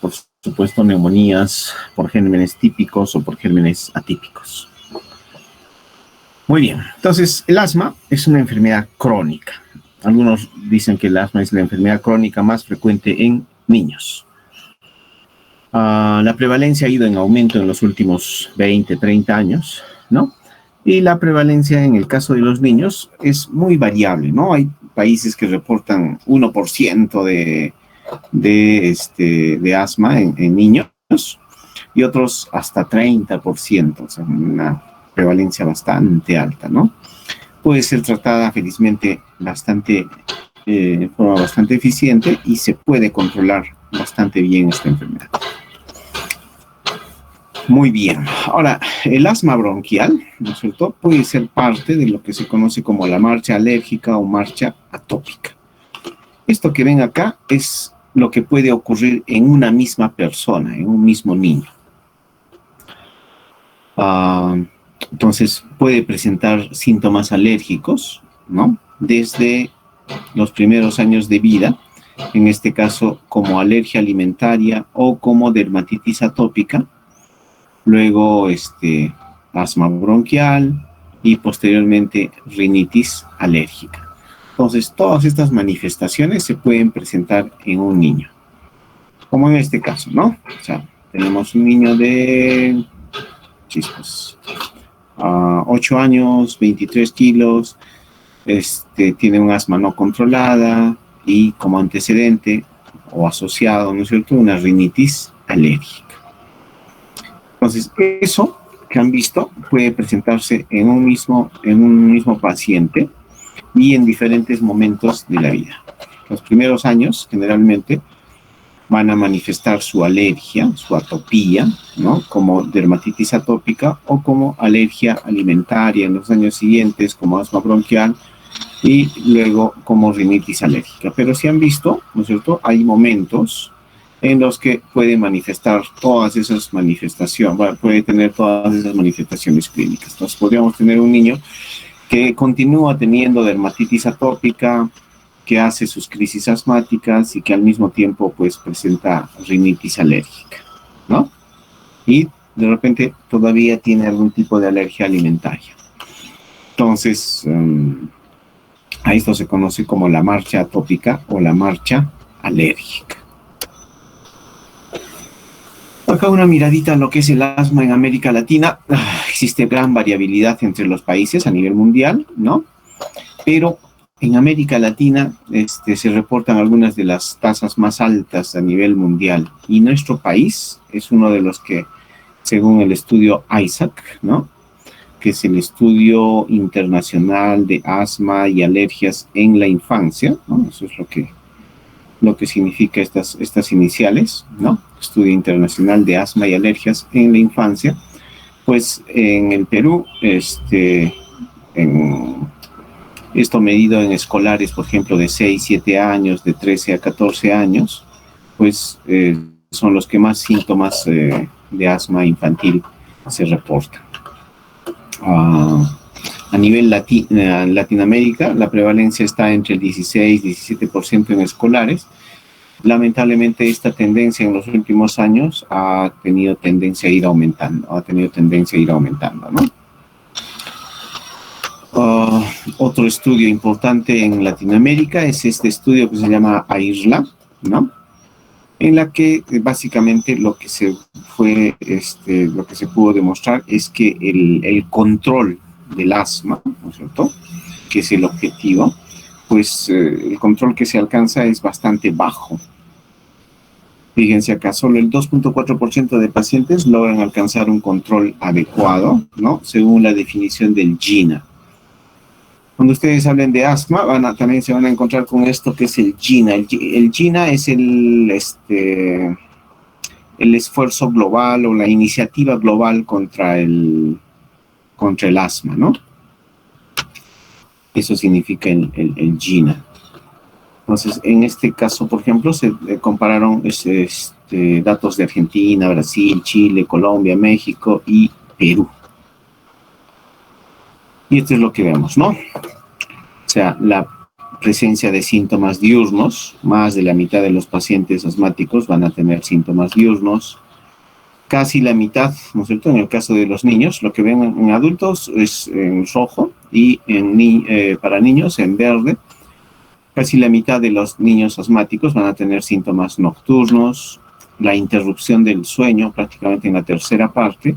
por supuesto, neumonías por gérmenes típicos o por gérmenes atípicos. Muy bien, entonces el asma es una enfermedad crónica. Algunos dicen que el asma es la enfermedad crónica más frecuente en niños. La prevalencia ha ido en aumento en los últimos 20, 30 años, ¿no? Y la prevalencia en el caso de los niños es muy variable, ¿no? Hay países que reportan 1% de asma en niños y otros hasta 30%, o sea, una prevalencia bastante alta, ¿no? Puede ser tratada felizmente de forma bastante eficiente y se puede controlar bastante bien esta enfermedad. Muy bien. Ahora, el asma bronquial, ¿no es cierto?, puede ser parte de lo que se conoce como la marcha alérgica o marcha atópica. Esto que ven acá es lo que puede ocurrir en una misma persona, en un mismo niño. Entonces, puede presentar síntomas alérgicos, ¿no?, desde los primeros años de vida, en este caso como alergia alimentaria o como dermatitis atópica, luego asma bronquial y posteriormente rinitis alérgica. Entonces, todas estas manifestaciones se pueden presentar en un niño, como en este caso, ¿no? O sea, tenemos un niño de 8 años, 23 kilos, tiene un asma no controlada y como antecedente o asociado, ¿no es cierto?, una rinitis alérgica. Entonces, eso que han visto puede presentarse en un mismo paciente y en diferentes momentos de la vida. Los primeros años, generalmente, van a manifestar su alergia, su atopía, ¿no?, como dermatitis atópica o como alergia alimentaria en los años siguientes, como asma bronquial y luego como rinitis alérgica. Pero si han visto, ¿no es cierto?, hay momentos en los que puede manifestar todas esas manifestaciones, puede tener todas esas manifestaciones clínicas. Entonces, podríamos tener un niño que continúa teniendo dermatitis atópica, que hace sus crisis asmáticas y que al mismo tiempo, pues, presenta rinitis alérgica, ¿no? Y de repente todavía tiene algún tipo de alergia alimentaria. Entonces, a esto se conoce como la marcha atópica o la marcha alérgica. Acá una miradita a lo que es el asma en América Latina. Existe gran variabilidad entre los países a nivel mundial, ¿no? Pero en América Latina se reportan algunas de las tasas más altas a nivel mundial. Y nuestro país es uno de los que, según el estudio ISAC, ¿no?, que es el estudio internacional de asma y alergias en la infancia, ¿no?, eso es lo que significa estas iniciales, ¿no?, Estudio Internacional de Asma y Alergias en la Infancia. Pues en el Perú, esto medido en escolares, por ejemplo, de 6, 7 años, de 13 a 14 años, pues son los que más síntomas de asma infantil se reportan. A nivel Latinoamérica, la prevalencia está entre el 16 y 17% en escolares. Lamentablemente, esta tendencia en los últimos años ha tenido tendencia a ir aumentando, ¿no? Otro estudio importante en Latinoamérica es este estudio que se llama AIRLA, ¿no?, en la que básicamente lo que se pudo demostrar es que el control del asma, ¿no es cierto?, que es el objetivo, pues el control que se alcanza es bastante bajo. Fíjense acá, solo el 2.4% de pacientes logran alcanzar un control adecuado, ¿no?, según la definición del GINA. Cuando ustedes hablen de asma, también se van a encontrar con esto que es el GINA. El GINA es el esfuerzo global o la iniciativa global contra el asma, ¿no? Eso significa el GINA. Entonces, en este caso, por ejemplo, se compararon datos de Argentina, Brasil, Chile, Colombia, México y Perú. Y esto es lo que vemos, ¿no? O sea, la presencia de síntomas diurnos. Más de la mitad de los pacientes asmáticos van a tener síntomas diurnos. Casi la mitad, ¿no es cierto? En el caso de los niños, lo que ven en adultos es en rojo y para niños en verde. Casi la mitad de los niños asmáticos van a tener síntomas nocturnos, la interrupción del sueño prácticamente en la tercera parte,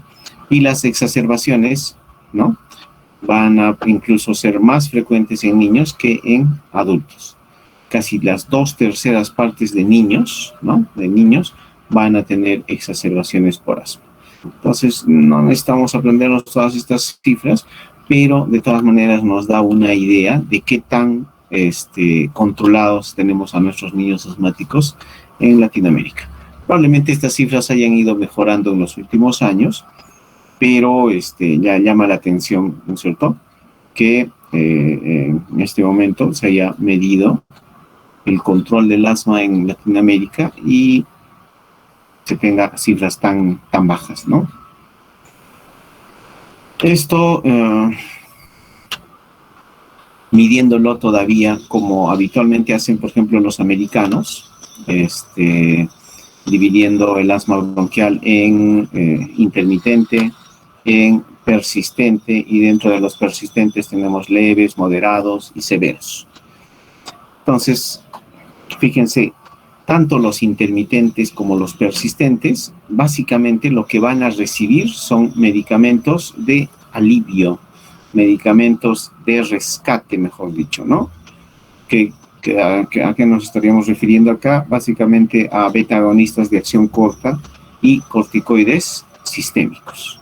y las exacerbaciones, ¿no?, van a incluso ser más frecuentes en niños que en adultos. Casi las 2/3 partes de niños, ¿no?, de niños, van a tener exacerbaciones por asma. Entonces, no necesitamos aprendernos todas estas cifras, pero de todas maneras nos da una idea de qué tan controlados tenemos a nuestros niños asmáticos en Latinoamérica. Probablemente estas cifras hayan ido mejorando en los últimos años, pero ya llama la atención, ¿no es cierto?, que en este momento se haya medido el control del asma en Latinoamérica y se tenga cifras tan bajas, ¿no? Esto, midiéndolo todavía como habitualmente hacen, por ejemplo, los americanos, dividiendo el asma bronquial en intermitente, en persistente, y dentro de los persistentes tenemos leves, moderados y severos. Entonces, fíjense, tanto los intermitentes como los persistentes, básicamente lo que van a recibir son medicamentos de alivio, medicamentos de rescate, mejor dicho, ¿no? ¿A qué nos estaríamos refiriendo acá? Básicamente a beta-agonistas de acción corta y corticoides sistémicos.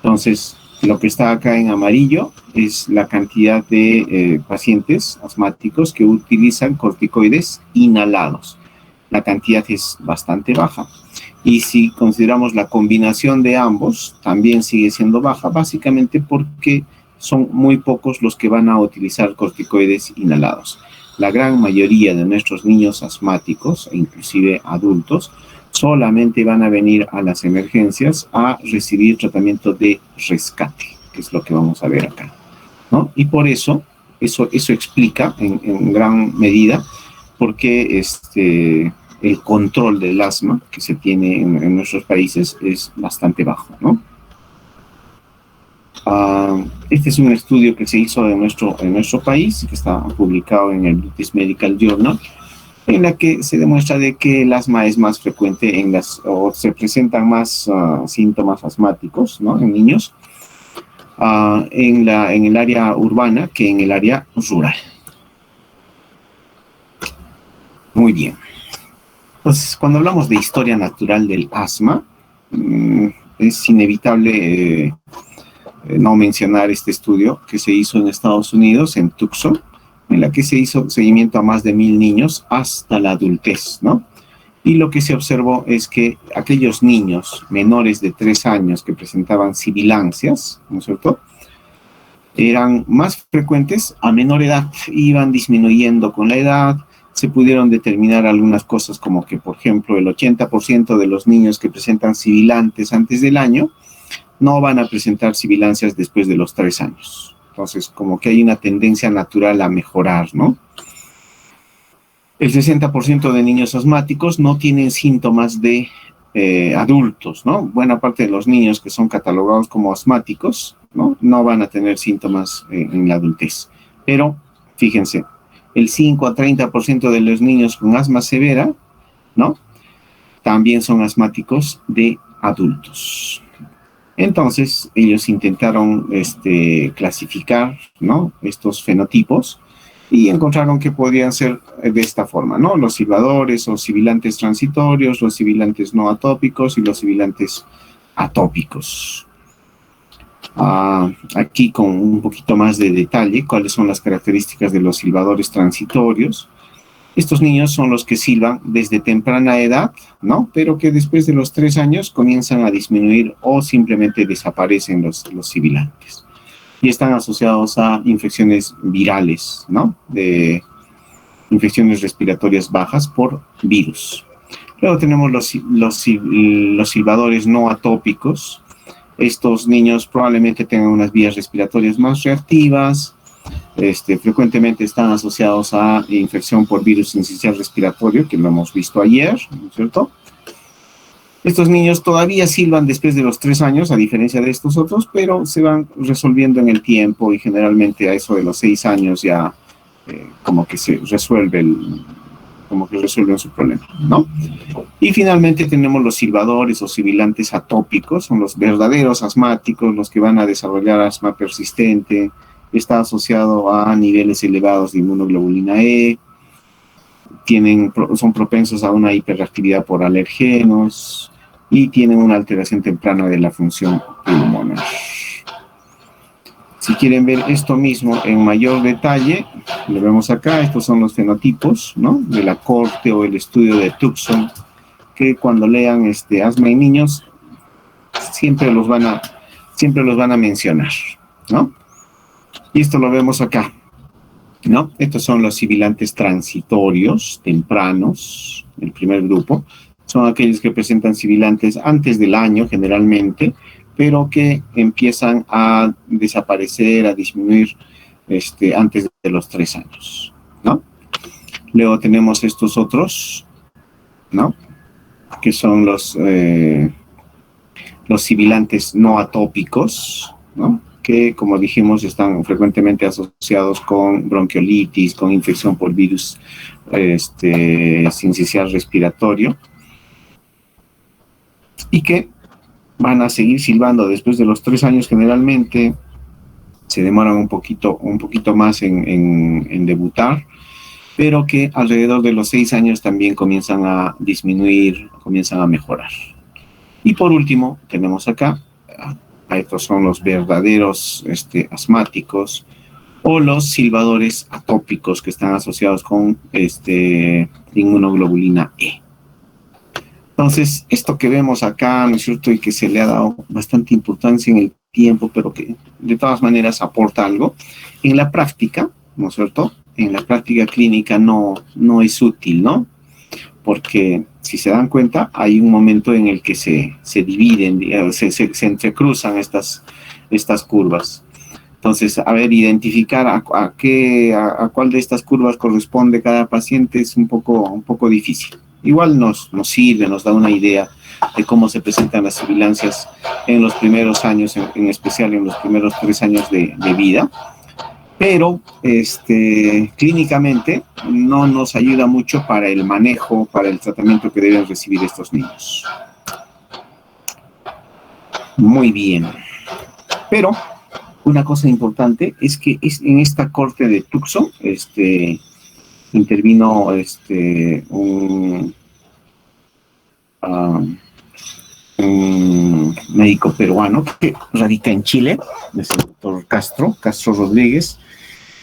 Entonces, lo que está acá en amarillo es la cantidad de pacientes asmáticos que utilizan corticoides inhalados. La cantidad es bastante baja. Y si consideramos la combinación de ambos, también sigue siendo baja, básicamente porque son muy pocos los que van a utilizar corticoides inhalados. La gran mayoría de nuestros niños asmáticos, e inclusive adultos, solamente van a venir a las emergencias a recibir tratamiento de rescate, que es lo que vamos a ver acá, ¿no? Y por eso explica en gran medida por qué el control del asma que se tiene en nuestros países es bastante bajo, ¿no? Este es un estudio que se hizo en nuestro país, que está publicado en el British Medical Journal, en la que se demuestra de que el asma es más frecuente o se presentan más síntomas asmáticos, ¿no?, en niños, en el área urbana que en el área rural. Muy bien. Entonces, cuando hablamos de historia natural del asma, es inevitable no mencionar este estudio que se hizo en Estados Unidos, en Tucson, en la que se hizo seguimiento a más de 1,000 niños hasta la adultez, ¿no? Y lo que se observó es que aquellos niños menores de 3 años que presentaban sibilancias, ¿no es cierto?, eran más frecuentes a menor edad, iban disminuyendo con la edad. Se pudieron determinar algunas cosas como que, por ejemplo, el 80% de los niños que presentan sibilantes antes del año no van a presentar sibilancias después de los 3 años. Entonces, como que hay una tendencia natural a mejorar, ¿no? El 60% de niños asmáticos no tienen síntomas de adultos, ¿no? Buena parte de los niños que son catalogados como asmáticos, no van a tener síntomas en la adultez. Pero, fíjense, el 5 a 30% de los niños con asma severa, ¿no?, también son asmáticos de adultos. Entonces, ellos intentaron clasificar, ¿no?, estos fenotipos y encontraron que podían ser de esta forma, ¿no? Los silbadores o sibilantes transitorios, los sibilantes no atópicos y los sibilantes atópicos. Aquí con un poquito más de detalle, cuáles son las características de los silbadores transitorios. Estos niños son los que silban desde temprana edad, ¿no?, pero que después de los 3 años comienzan a disminuir o simplemente desaparecen los sibilantes. Y están asociados a infecciones virales, ¿no?, de infecciones respiratorias bajas por virus. Luego tenemos los silbadores no atópicos. Estos niños probablemente tengan unas vías respiratorias más reactivas, frecuentemente están asociados a infección por virus sincicial respiratorio, que lo hemos visto ayer, ¿no es cierto? Estos niños todavía silban después de los 3 años, a diferencia de estos otros, pero se van resolviendo en el tiempo y generalmente a eso de los 6 años ya como que se resuelve como que resuelven su problema, ¿no? Y finalmente tenemos los silbadores o sibilantes atópicos, son los verdaderos asmáticos, los que van a desarrollar asma persistente, está asociado a niveles elevados de inmunoglobulina E, son propensos a una hiperreactividad por alergenos y tienen una alteración temprana de la función pulmonar. Si quieren ver esto mismo en mayor detalle, lo vemos acá. Estos son los fenotipos, ¿no?, de la corte o el estudio de Tucson, que cuando lean asma en niños siempre los van a mencionar, ¿no? Y esto lo vemos acá, ¿no? Estos son los sibilantes transitorios tempranos, el primer grupo. Son aquellos que presentan sibilantes antes del año generalmente, pero que empiezan a desaparecer, a disminuir antes de los 3 años, ¿no? Luego tenemos estos otros, ¿no?, que son los sibilantes no atópicos, ¿no?, que, como dijimos, están frecuentemente asociados con bronquiolitis, con infección por virus sincicial respiratorio, y que van a seguir silbando después de los 3 años generalmente. Se demoran un poquito más en debutar, pero que alrededor de los 6 años también comienzan a disminuir, comienzan a mejorar. Y por último, tenemos acá, estos son los verdaderos asmáticos o los silbadores atópicos que están asociados con inmunoglobulina E. Entonces, esto que vemos acá, ¿no es cierto?, y que se le ha dado bastante importancia en el tiempo, pero que de todas maneras aporta algo, en la práctica, ¿no es cierto?, en la práctica clínica no es útil, ¿no? Porque, si se dan cuenta, hay un momento en el que se dividen, se entrecruzan estas curvas. Entonces, a ver, identificar a cuál de estas curvas corresponde cada paciente es un poco difícil. Igual nos sirve, nos da una idea de cómo se presentan las sibilancias en los primeros años, en especial en los primeros 3 años de vida, pero clínicamente no nos ayuda mucho para el manejo, para el tratamiento que deben recibir estos niños. Muy bien. Pero una cosa importante es que en esta corte de Tucson, intervino un médico peruano que radica en Chile, es el doctor Castro Rodríguez,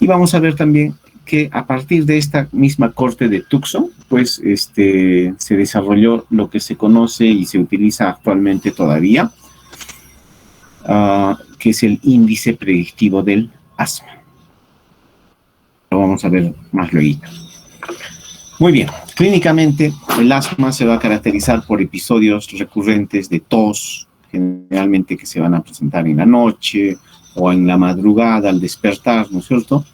y vamos a ver también que a partir de esta misma corte de Tucson, pues se desarrolló lo que se conoce y se utiliza actualmente todavía, que es el índice predictivo del asma. Lo vamos a ver más luego. Muy bien, clínicamente el asma se va a caracterizar por episodios recurrentes de tos, generalmente que se van a presentar en la noche o en la madrugada al despertar, ¿no es cierto?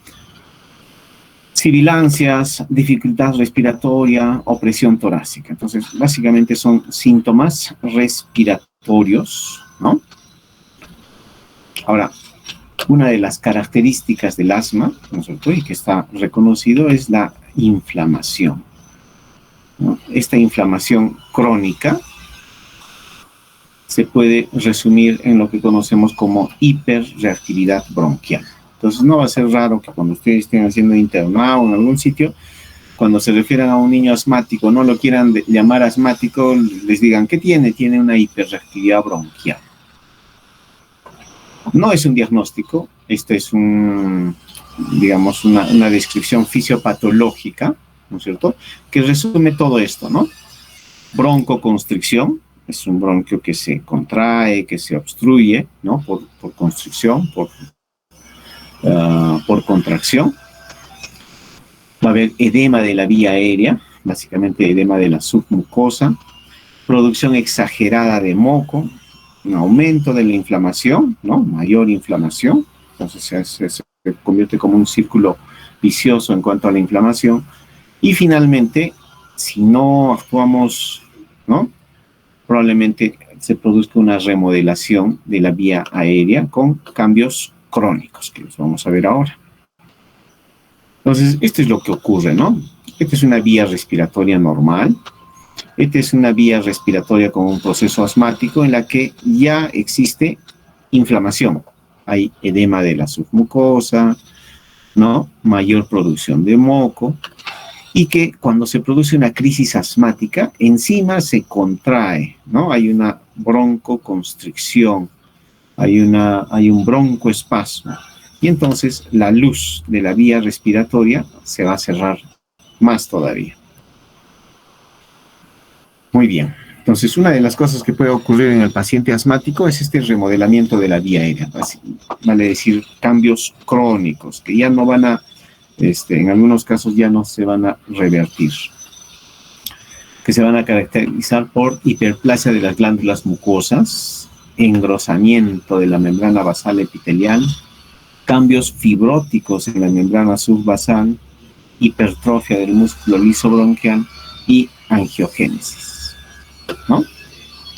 Sibilancias, dificultad respiratoria, opresión torácica. Entonces, básicamente son síntomas respiratorios, ¿no? Ahora, una de las características del asma, ¿no es cierto?, y que está reconocido, es la inflamación, ¿no? Esta inflamación crónica se puede resumir en lo que conocemos como hiperreactividad bronquial. Entonces, no va a ser raro que cuando ustedes estén haciendo internado en algún sitio, cuando se refieran a un niño asmático, no lo quieran llamar asmático, les digan, ¿qué tiene? Tiene una hiperreactividad bronquial. No es un diagnóstico, esto es digamos, una descripción fisiopatológica, ¿no es cierto?, que resume todo esto, ¿no? Broncoconstricción, es un bronquio que se contrae, que se obstruye, ¿no?, por constricción, por contracción. Va a haber edema de la vía aérea, básicamente edema de la submucosa, producción exagerada de moco, un aumento de la inflamación, ¿no?, mayor inflamación. Entonces se se convierte como un círculo vicioso en cuanto a la inflamación. Y finalmente, si no actuamos, ¿no?, probablemente se produzca una remodelación de la vía aérea con cambios crónicos, que los vamos a ver ahora. Entonces, esto es lo que ocurre, ¿no? Esta es una vía respiratoria normal. Esta es una vía respiratoria con un proceso asmático en la que ya existe inflamación. Hay edema de la submucosa, ¿no?, mayor producción de moco, y que cuando se produce una crisis asmática, encima se contrae, ¿no? Hay una broncoconstricción, hay un broncoespasmo, y entonces la luz de la vía respiratoria se va a cerrar más todavía. Muy bien. Entonces, una de las cosas que puede ocurrir en el paciente asmático es este remodelamiento de la vía aérea, vale decir, cambios crónicos, que ya no van a, en algunos casos ya no se van a revertir, que se van a caracterizar por hiperplasia de las glándulas mucosas, engrosamiento de la membrana basal epitelial, cambios fibróticos en la membrana subbasal, hipertrofia del músculo liso bronquial y angiogénesis, ¿no?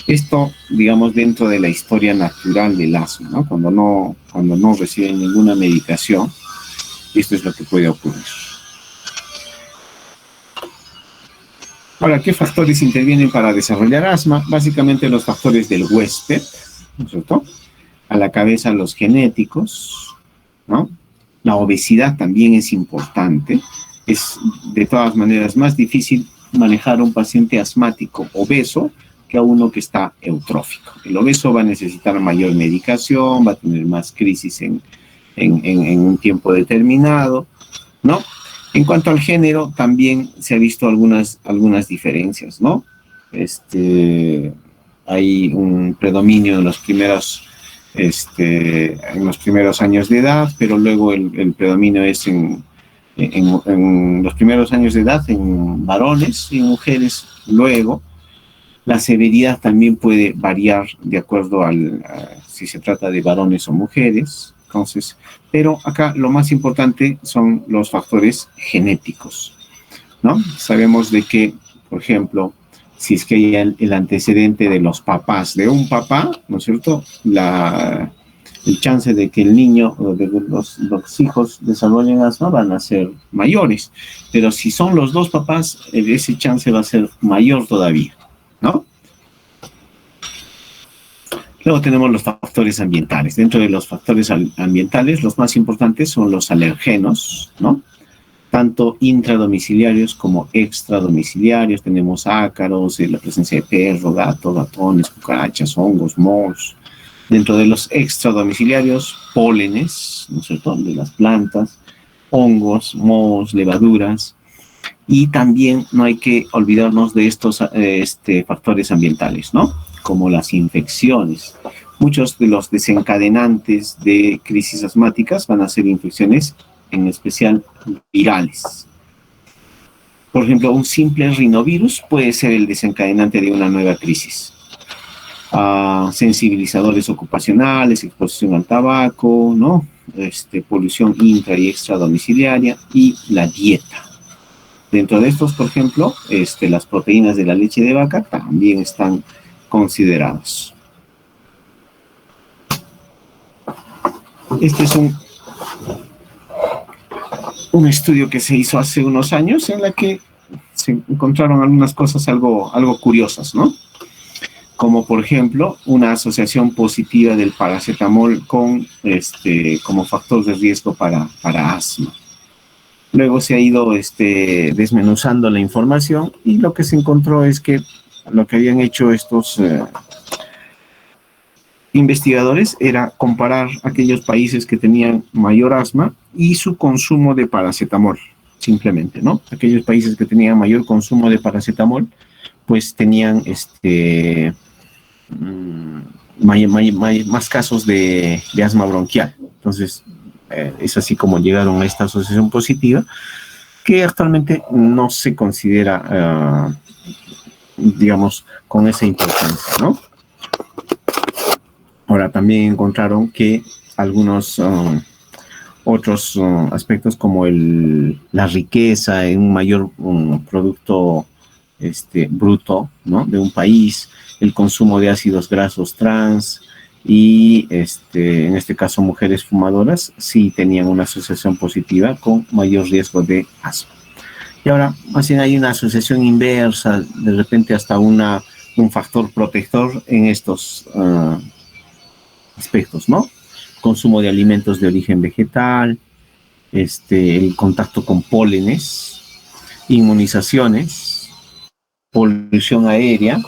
Esto, digamos, dentro de la historia natural del asma, ¿no? Cuando no reciben ninguna medicación, esto es lo que puede ocurrir. Ahora, ¿qué factores intervienen para desarrollar asma? Básicamente los factores del huésped, ¿no es cierto? A la cabeza los genéticos, ¿no? La obesidad también es importante. Es de todas maneras más difícil manejar a un paciente asmático obeso que a uno que está eutrófico. El obeso va a necesitar mayor medicación, va a tener más crisis en un tiempo determinado, ¿no? En cuanto al género, también se ha visto algunas diferencias, ¿no? Hay un predominio en los primeros años de edad, pero luego el predominio es en los primeros años de edad en varones y mujeres. Luego, la severidad también puede variar de acuerdo si se trata de varones o mujeres. Entonces, pero acá lo más importante son los factores genéticos, ¿no? Sabemos de que, por ejemplo, si es que hay el antecedente de los papás de un papá, ¿no es cierto?, el chance de que el niño o de los hijos desarrollen asma van a ser mayores. Pero si son los dos papás, ese chance va a ser mayor todavía, ¿no? Luego tenemos los factores ambientales. Dentro de los factores ambientales, los más importantes son los alergenos, ¿no? Tanto intradomiciliarios como extradomiciliarios. Tenemos ácaros, la presencia de perro, gato, ratones, cucarachas, hongos, mohos. Dentro de los extradomiciliarios, pólenes, ¿no es cierto?, de las plantas, hongos, mohos, levaduras. Y también no hay que olvidarnos de estos factores ambientales, ¿no?, como las infecciones. Muchos de los desencadenantes de crisis asmáticas van a ser infecciones, en especial virales. Por ejemplo, un simple rinovirus puede ser el desencadenante de una nueva crisis. Sensibilizadores ocupacionales, exposición al tabaco, ¿no?, polución intra y extradomiciliaria, y la dieta. Dentro de estos, por ejemplo, las proteínas de la leche de vaca también están considerados. Este es un estudio que se hizo hace unos años en la que se encontraron algunas cosas algo curiosas, ¿no? Como por ejemplo una asociación positiva del paracetamol con como factor de riesgo para asma. Luego se ha ido desmenuzando la información y lo que se encontró es que lo que habían hecho estos investigadores era comparar aquellos países que tenían mayor asma y su consumo de paracetamol, simplemente, ¿no? Aquellos países que tenían mayor consumo de paracetamol, pues tenían más casos de asma bronquial. Entonces, es así como llegaron a esta asociación positiva, que actualmente no se considera, digamos, con esa importancia, ¿no? Ahora, también encontraron que algunos Otros aspectos como la riqueza en un mayor producto bruto, ¿no?, de un país, el consumo de ácidos grasos trans y en este caso mujeres fumadoras sí tenían una asociación positiva con mayor riesgo de asma. Y ahora más bien hay una asociación inversa, de repente hasta un factor protector en estos aspectos, ¿no? Consumo de alimentos de origen vegetal, el contacto con pólenes, inmunizaciones, polución aérea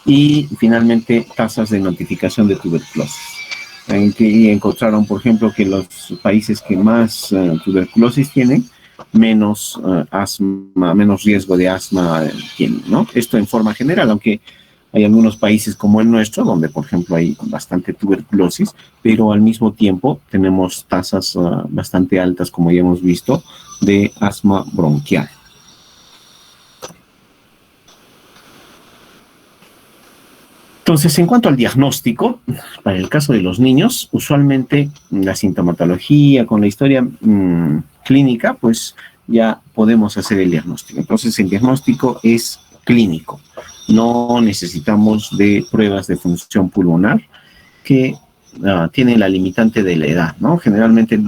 y finalmente tasas de notificación de tuberculosis. En que encontraron, por ejemplo, que los países que más tuberculosis tienen, menos asma, menos riesgo de asma tienen, ¿no? Esto en forma general, aunque hay algunos países como el nuestro, donde, por ejemplo, hay bastante tuberculosis, pero al mismo tiempo tenemos tasas bastante altas, como ya hemos visto, de asma bronquial. Entonces, en cuanto al diagnóstico, para el caso de los niños, usualmente la sintomatología con la historia clínica, pues ya podemos hacer el diagnóstico. Entonces, el diagnóstico es clínico. No necesitamos de pruebas de función pulmonar que tienen la limitante de la edad, ¿no? Generalmente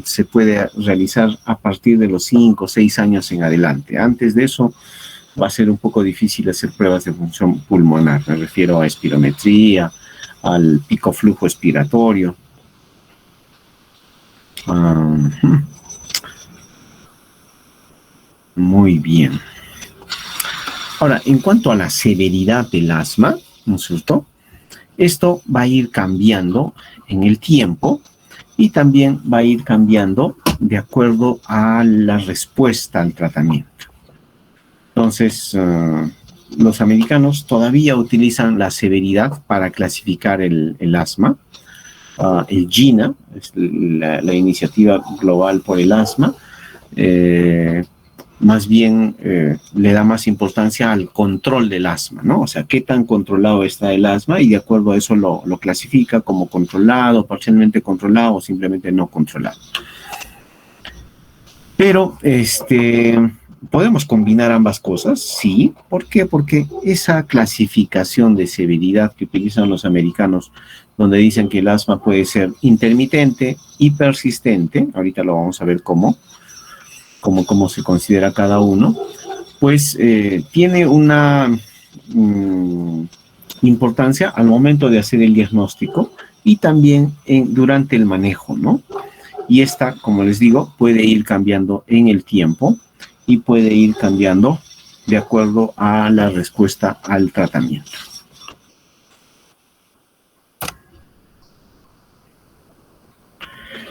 se puede realizar a partir de los 5 o 6 años en adelante. Antes de eso, va a ser un poco difícil hacer pruebas de función pulmonar. Me refiero a espirometría, al pico flujo expiratorio. Muy bien. Ahora, en cuanto a la severidad del asma, ¿no es cierto? Esto va a ir cambiando en el tiempo y también va a ir cambiando de acuerdo a la respuesta al tratamiento. Entonces, los americanos todavía utilizan la severidad para clasificar el asma. El GINA, es la iniciativa global por el asma, más bien le da más importancia al control del asma, ¿no? O sea, qué tan controlado está el asma y de acuerdo a eso lo clasifica como controlado, parcialmente controlado o simplemente no controlado. Pero, ¿podemos combinar ambas cosas? Sí. ¿Por qué? Porque esa clasificación de severidad que utilizan los americanos, donde dicen que el asma puede ser intermitente y persistente, ahorita lo vamos a ver cómo se considera cada uno, pues tiene una importancia al momento de hacer el diagnóstico y también durante el manejo, ¿no? Y esta, como les digo, puede ir cambiando en el tiempo y puede ir cambiando de acuerdo a la respuesta al tratamiento.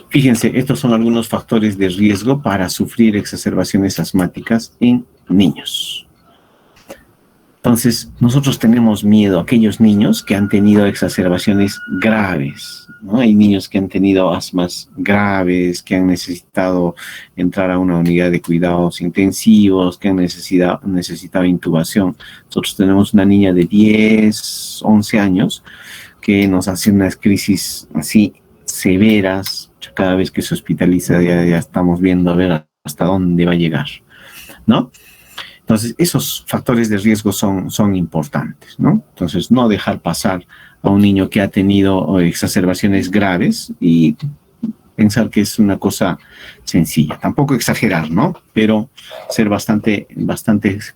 Fíjense, estos son algunos factores de riesgo para sufrir exacerbaciones asmáticas en niños. Entonces, nosotros tenemos miedo a aquellos niños que han tenido exacerbaciones graves, ¿no? Hay niños que han tenido asmas graves, que han necesitado entrar a una unidad de cuidados intensivos, que han necesitado intubación. Nosotros tenemos una niña de 10, 11 años que nos hace unas crisis así severas. Cada vez que se hospitaliza ya estamos viendo a ver hasta dónde va a llegar, ¿no? Entonces, esos factores de riesgo son importantes, ¿no? Entonces, no dejar pasar a un niño que ha tenido exacerbaciones graves y pensar que es una cosa sencilla. Tampoco exagerar, ¿no? Pero ser bastante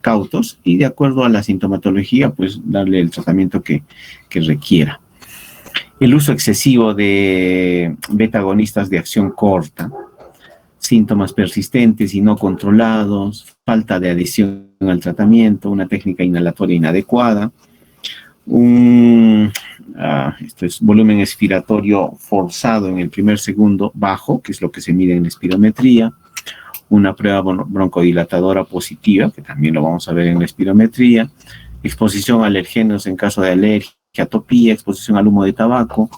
cautos y de acuerdo a la sintomatología, pues darle el tratamiento que requiera. El uso excesivo de beta-agonistas de acción corta, síntomas persistentes y no controlados, falta de adhesión al tratamiento, una técnica inhalatoria inadecuada, esto es volumen expiratorio forzado en el primer segundo bajo, que es lo que se mide en la espirometría, una prueba broncodilatadora positiva, que también lo vamos a ver en la espirometría, exposición a alergenos en caso de alergia, atopía, exposición al humo de tabaco,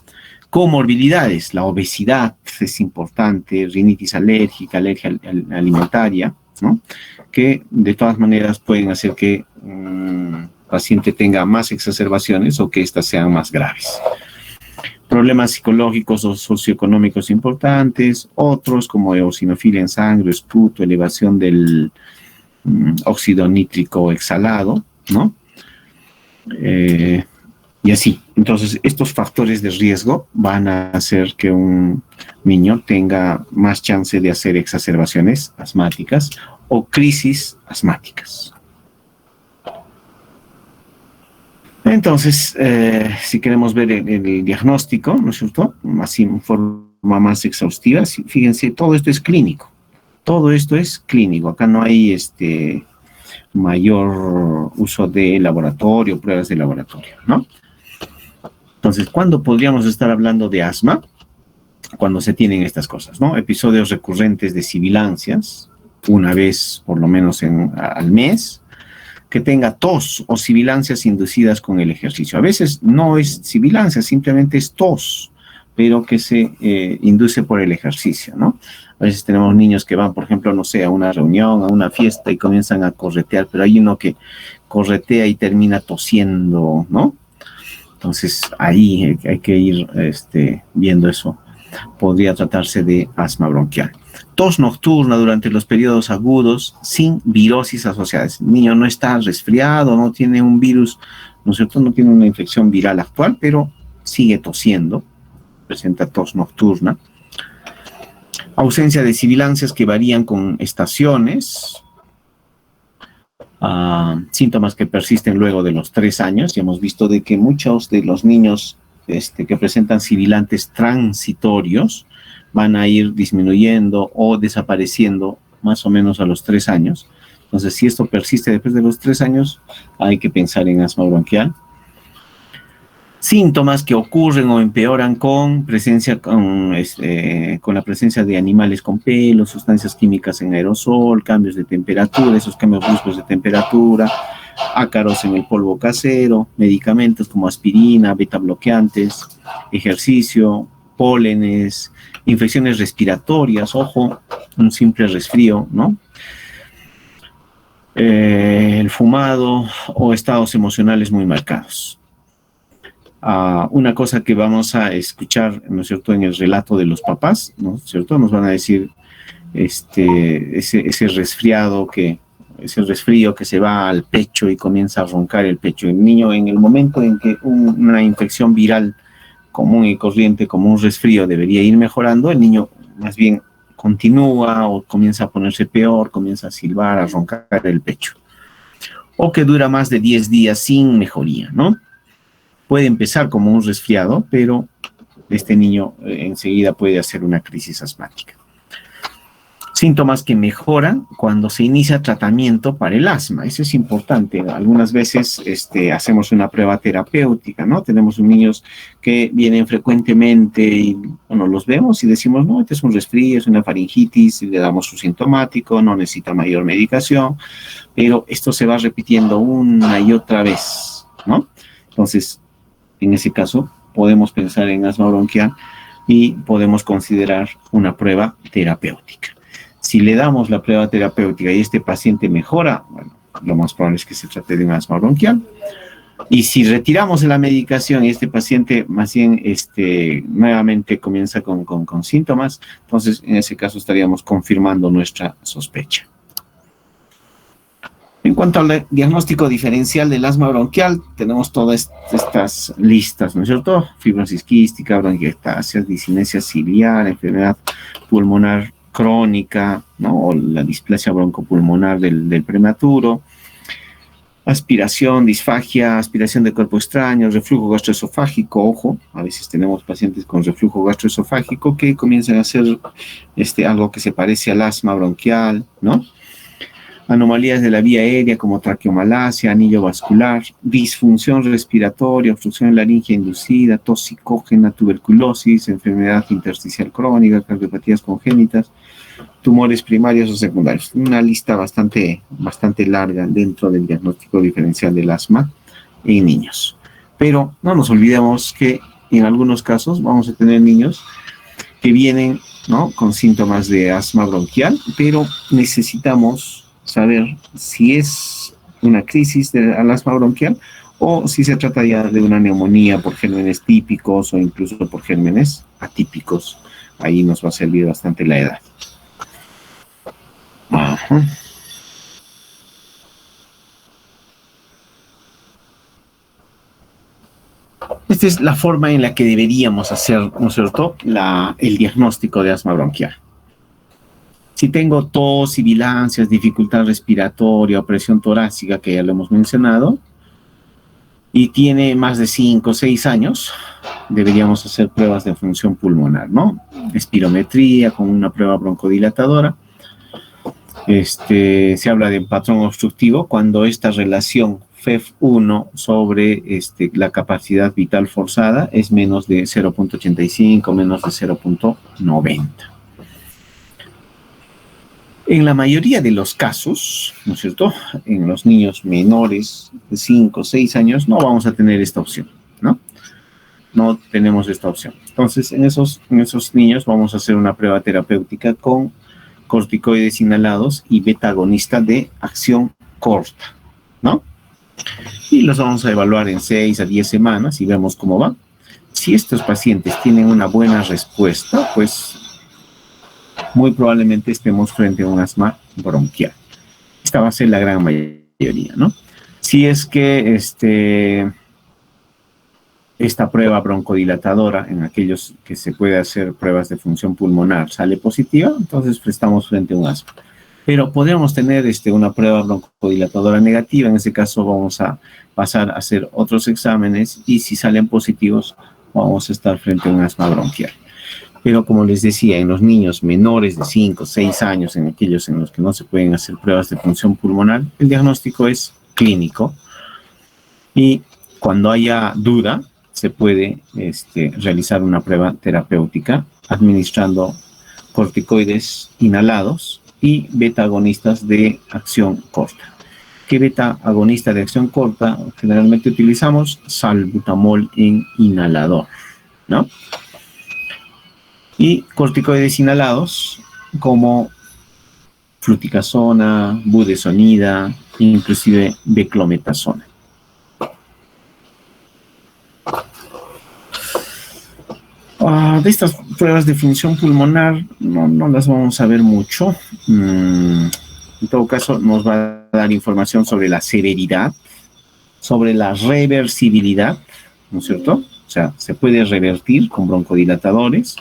comorbilidades, la obesidad es importante, rinitis alérgica, alergia alimentaria, ¿no? Que de todas maneras pueden hacer que el paciente tenga más exacerbaciones o que éstas sean más graves. Problemas psicológicos o socioeconómicos importantes, otros como eosinofilia en sangre, esputo, elevación del óxido nítrico exhalado, ¿no? Y así. Entonces, estos factores de riesgo van a hacer que un niño tenga más chance de hacer exacerbaciones asmáticas o crisis asmáticas. Entonces, si queremos ver el diagnóstico, ¿no es cierto? Así en forma más exhaustiva, fíjense, todo esto es clínico. Todo esto es clínico. Acá no hay mayor uso de laboratorio, pruebas de laboratorio, ¿no? Entonces, ¿cuándo podríamos estar hablando de asma? Cuando se tienen estas cosas, ¿no? Episodios recurrentes de sibilancias, una vez por lo menos al mes, que tenga tos o sibilancias inducidas con el ejercicio. A veces no es sibilancia, simplemente es tos, pero que se induce por el ejercicio, ¿no? A veces tenemos niños que van, por ejemplo, no sé, a una reunión, a una fiesta y comienzan a corretear, pero hay uno que corretea y termina tosiendo, ¿no? Entonces, ahí hay que ir viendo eso. Podría tratarse de asma bronquial. Tos nocturna durante los periodos agudos sin virosis asociadas. El niño no está resfriado, no tiene un virus, ¿no es cierto? No tiene una infección viral actual, pero sigue tosiendo, presenta tos nocturna. Ausencia de sibilancias que varían con estaciones. Síntomas que persisten luego de los 3 años. Y hemos visto de que muchos de los niños que presentan sibilantes transitorios van a ir disminuyendo o desapareciendo más o menos a los 3 años. Entonces, si esto persiste después de los 3 años, hay que pensar en asma bronquial. Síntomas que ocurren o empeoran con la presencia de animales con pelo, sustancias químicas en aerosol, cambios de temperatura, esos cambios bruscos de temperatura, ácaros en el polvo casero, medicamentos como aspirina, beta bloqueantes, ejercicio, pólenes, infecciones respiratorias, ojo, un simple resfrío, ¿no? El fumado o estados emocionales muy marcados. Una cosa que vamos a escuchar, ¿no es cierto?, en el relato de los papás, ¿no es cierto?, nos van a decir ese resfrío que se va al pecho y comienza a roncar el pecho. El niño, en el momento en que una infección viral común y corriente, como un resfrío, debería ir mejorando, el niño más bien continúa o comienza a ponerse peor, comienza a silbar, a roncar el pecho. O que dura más de 10 días sin mejoría, ¿no? Puede empezar como un resfriado, pero este niño enseguida puede hacer una crisis asmática. Síntomas que mejoran cuando se inicia tratamiento para el asma. Eso es importante. Algunas veces hacemos una prueba terapéutica, ¿no? Tenemos niños que vienen frecuentemente y, bueno, los vemos y decimos, no, este es un resfrío, es una faringitis, y le damos su sintomático, no necesita mayor medicación, pero esto se va repitiendo una y otra vez, ¿no? Entonces, en ese caso, podemos pensar en asma bronquial y podemos considerar una prueba terapéutica. Si le damos la prueba terapéutica y este paciente mejora, bueno, lo más probable es que se trate de un asma bronquial. Y si retiramos la medicación y este paciente más bien nuevamente comienza con síntomas, entonces en ese caso estaríamos confirmando nuestra sospecha. En cuanto al diagnóstico diferencial del asma bronquial, tenemos todas estas listas, ¿no es cierto? Fibrosis quística, bronquiectasia, disinesia ciliar, enfermedad pulmonar crónica, ¿no? O la displasia broncopulmonar del prematuro, aspiración, disfagia, aspiración de cuerpo extraño, reflujo gastroesofágico, ojo, a veces tenemos pacientes con reflujo gastroesofágico que comienzan a hacer algo que se parece al asma bronquial, ¿no? Anomalías de la vía aérea como traqueomalacia, anillo vascular, disfunción respiratoria, obstrucción laringea inducida, tos psicógena, tuberculosis, enfermedad intersticial crónica, cardiopatías congénitas, tumores primarios o secundarios. Una lista bastante larga dentro del diagnóstico diferencial del asma en niños. Pero no nos olvidemos que en algunos casos vamos a tener niños que vienen, ¿no?, con síntomas de asma bronquial, pero necesitamos saber si es una crisis del asma bronquial o si se trata ya de una neumonía por gérmenes típicos o incluso por gérmenes atípicos. Ahí nos va a servir bastante la edad. Ajá. Esta es la forma en la que deberíamos hacer, ¿no es cierto?, el diagnóstico de asma bronquial. Si tengo tos, sibilancias, dificultad respiratoria o presión torácica, que ya lo hemos mencionado, y tiene más de 5 o 6 años, deberíamos hacer pruebas de función pulmonar, ¿no? Espirometría con una prueba broncodilatadora. Se habla de patrón obstructivo cuando esta relación FEV1 sobre la capacidad vital forzada es menos de 0.85, menos de 0.90. En la mayoría de los casos, ¿no es cierto?, en los niños menores de 5 o 6 años no vamos a tener esta opción, ¿no? No tenemos esta opción. Entonces, en esos niños vamos a hacer una prueba terapéutica con corticoides inhalados y beta agonista de acción corta, ¿no? Y los vamos a evaluar en 6 a 10 semanas y vemos cómo va. Si estos pacientes tienen una buena respuesta, pues muy probablemente estemos frente a un asma bronquial. Esta va a ser la gran mayoría, ¿no? Si es que esta prueba broncodilatadora, en aquellos que se puede hacer pruebas de función pulmonar, sale positiva, entonces estamos frente a un asma. Pero podríamos tener una prueba broncodilatadora negativa, en ese caso vamos a pasar a hacer otros exámenes y si salen positivos, vamos a estar frente a un asma bronquial. Pero como les decía, en los niños menores de 5 o 6 años, en aquellos en los que no se pueden hacer pruebas de función pulmonar, el diagnóstico es clínico y cuando haya duda, se puede realizar una prueba terapéutica administrando corticoides inhalados y beta agonistas de acción corta. ¿Qué beta agonista de acción corta? Generalmente utilizamos salbutamol en inhalador, ¿no? Y corticoides inhalados como fluticasona, budesonida, inclusive beclometasona. De estas pruebas de función pulmonar no las vamos a ver mucho. En todo caso, nos va a dar información sobre la severidad, sobre la reversibilidad, ¿no es cierto? O sea, se puede revertir con broncodilatadores.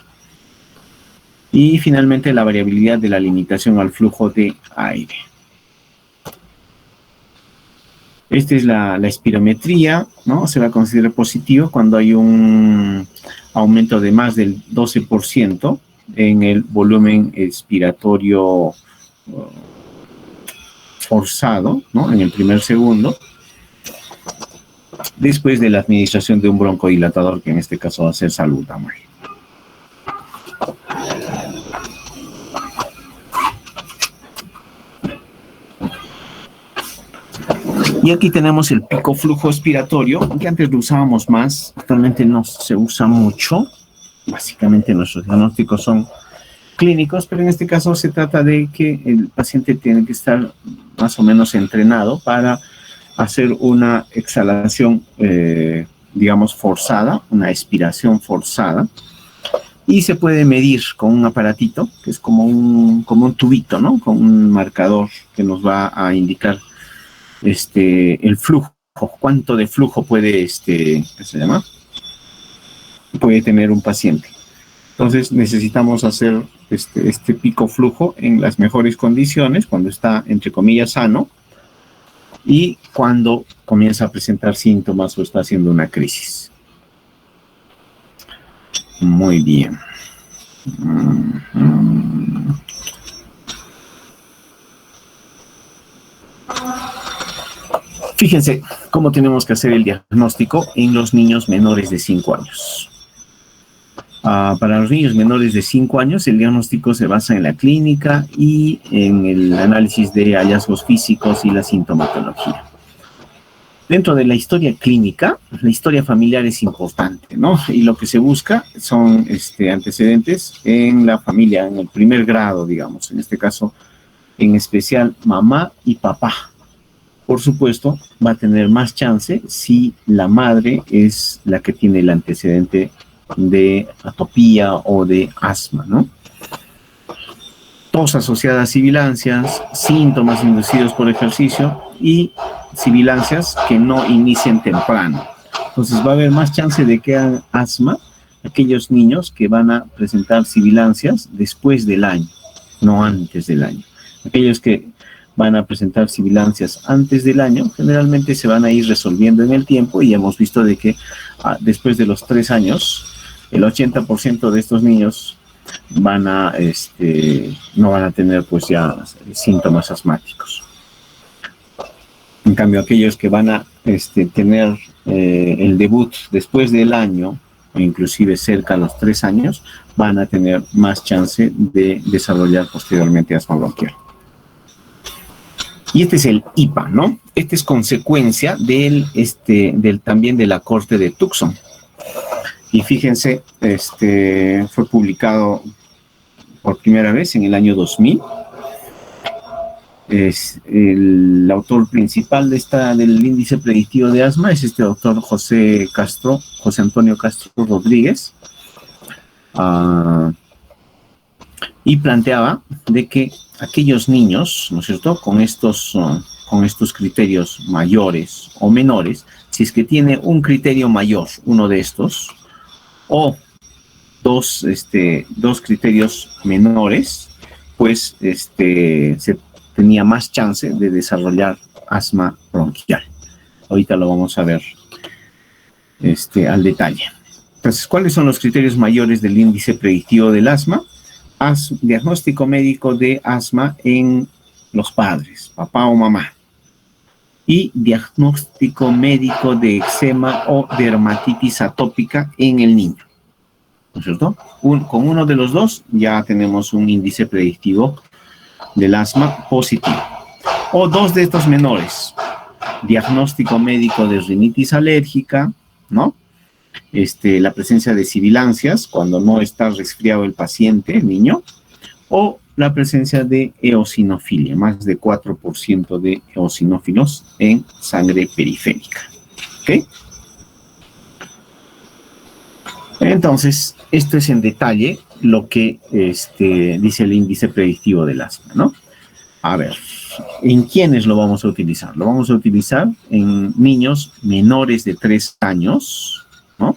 Y finalmente, la variabilidad de la limitación al flujo de aire. Esta es la espirometría, ¿no? Se va a considerar positivo cuando hay un aumento de más del 12% en el volumen expiratorio forzado, ¿no? En el primer segundo, después de la administración de un broncodilatador, que en este caso va a ser salbutamol. Y aquí tenemos el pico flujo expiratorio, que antes lo usábamos más, actualmente no se usa mucho. Básicamente nuestros diagnósticos son clínicos, pero en este caso se trata de que el paciente tiene que estar más o menos entrenado para hacer una exhalación, digamos, forzada, una expiración forzada. Y se puede medir con un aparatito, que es como un tubito, ¿no? Con un marcador que nos va a indicar el flujo, cuánto de flujo puede, ¿qué se llama? Puede tener un paciente. Entonces necesitamos hacer este pico flujo en las mejores condiciones, cuando está, entre comillas, sano, y cuando comienza a presentar síntomas o está haciendo una crisis. Muy bien. Fíjense cómo tenemos que hacer el diagnóstico en los niños menores de 5 años. Para los niños menores de 5 años, el diagnóstico se basa en la clínica y en el análisis de hallazgos físicos y la sintomatología. Dentro de la historia clínica, la historia familiar es importante, ¿no? Y lo que se busca son antecedentes en la familia, en el primer grado, digamos. En este caso, en especial, mamá y papá. por supuesto, va a tener más chance si la madre es la que tiene el antecedente de atopía o de asma, ¿no? Tos asociada a sibilancias, síntomas inducidos por ejercicio y sibilancias que no inicien temprano. Entonces va a haber más chance de que hagan asma aquellos niños que van a presentar sibilancias después del año, no antes del año. Aquellos que van a presentar sibilancias antes del año, generalmente se van a ir resolviendo en el tiempo y hemos visto de que después de los 3 años, el 80% de estos niños van a, no van a tener pues ya síntomas asmáticos. En cambio, aquellos que van a tener el debut después del año, o inclusive cerca a los 3 años, van a tener más chance de desarrollar posteriormente asma bronquial. Y este es el IPA, ¿no? Este es consecuencia del también de la corte de Tucson. Y fíjense, fue publicado por primera vez en el año 2000. El autor principal del índice predictivo de asma es este doctor José Antonio Castro Rodríguez. Y planteaba de que aquellos niños, ¿no es cierto?, con estos criterios mayores o menores, si es que tiene un criterio mayor, uno de estos, o dos criterios menores, pues se tenía más chance de desarrollar asma bronquial. Ahorita lo vamos a ver al detalle. Entonces, ¿cuáles son los criterios mayores del índice predictivo del asma? Diagnóstico médico de asma en los padres, papá o mamá. Y diagnóstico médico de eczema o dermatitis atópica en el niño. ¿No es cierto? Con uno de los dos ya tenemos un índice predictivo del asma positivo. O dos de estos menores. Diagnóstico médico de rinitis alérgica, ¿no? La presencia de sibilancias cuando no está resfriado el paciente, el niño, o la presencia de eosinofilia, más de 4% de eosinófilos en sangre periférica. ¿Ok? Entonces, esto es en detalle lo que dice el índice predictivo del asma, ¿no? A ver, ¿en quiénes lo vamos a utilizar? Lo vamos a utilizar en niños menores de 3 años, ¿no?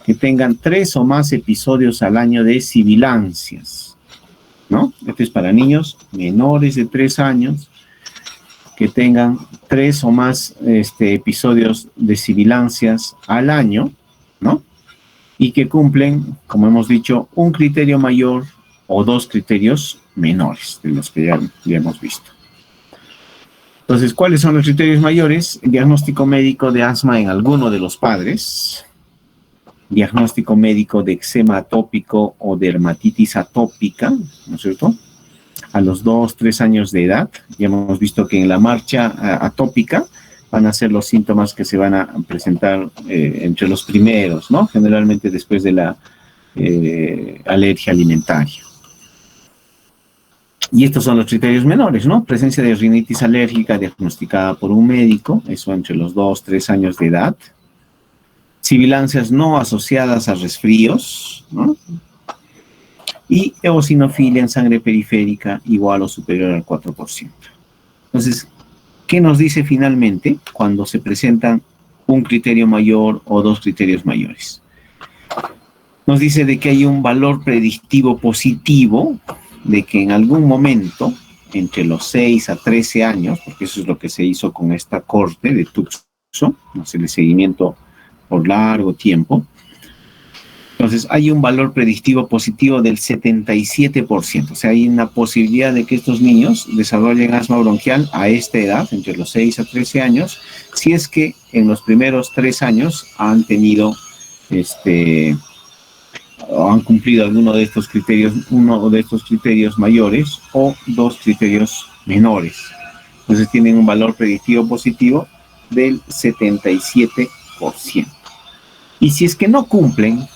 Que tengan 3 o más episodios al año de sibilancias, ¿no? Este es para niños menores de 3 años que tengan 3 o más episodios de sibilancias al año, ¿no? Y que cumplen, como hemos dicho, un criterio mayor o 2 criterios menores, de los que ya hemos visto. Entonces, ¿cuáles son los criterios mayores? Diagnóstico médico de asma en alguno de los padres, diagnóstico médico de eczema atópico o dermatitis atópica, ¿no es cierto?, a los 2, 3 años de edad. Ya hemos visto que en la marcha atópica van a ser los síntomas que se van a presentar entre los primeros, ¿no? Generalmente después de la alergia alimentaria. Y estos son los criterios menores, ¿no? Presencia de rinitis alérgica diagnosticada por un médico, eso entre los 2, 3 años de edad. Sibilancias no asociadas a resfríos, ¿no? Y eosinofilia en sangre periférica igual o superior al 4%. Entonces, ¿qué nos dice finalmente cuando se presentan un criterio mayor o 2 criterios mayores? Nos dice de que hay un valor predictivo positivo de que en algún momento, entre los 6 a 13 años, porque eso es lo que se hizo con esta corte de Tucson, el seguimiento por largo tiempo. Entonces, hay un valor predictivo positivo del 77%. O sea, hay una posibilidad de que estos niños desarrollen asma bronquial a esta edad, entre los 6 a 13 años, si es que en los primeros 3 años han tenido o han cumplido alguno de estos criterios, uno de estos criterios mayores o 2 criterios menores. Entonces tienen un valor predictivo positivo del 77%. Y si es que no cumplen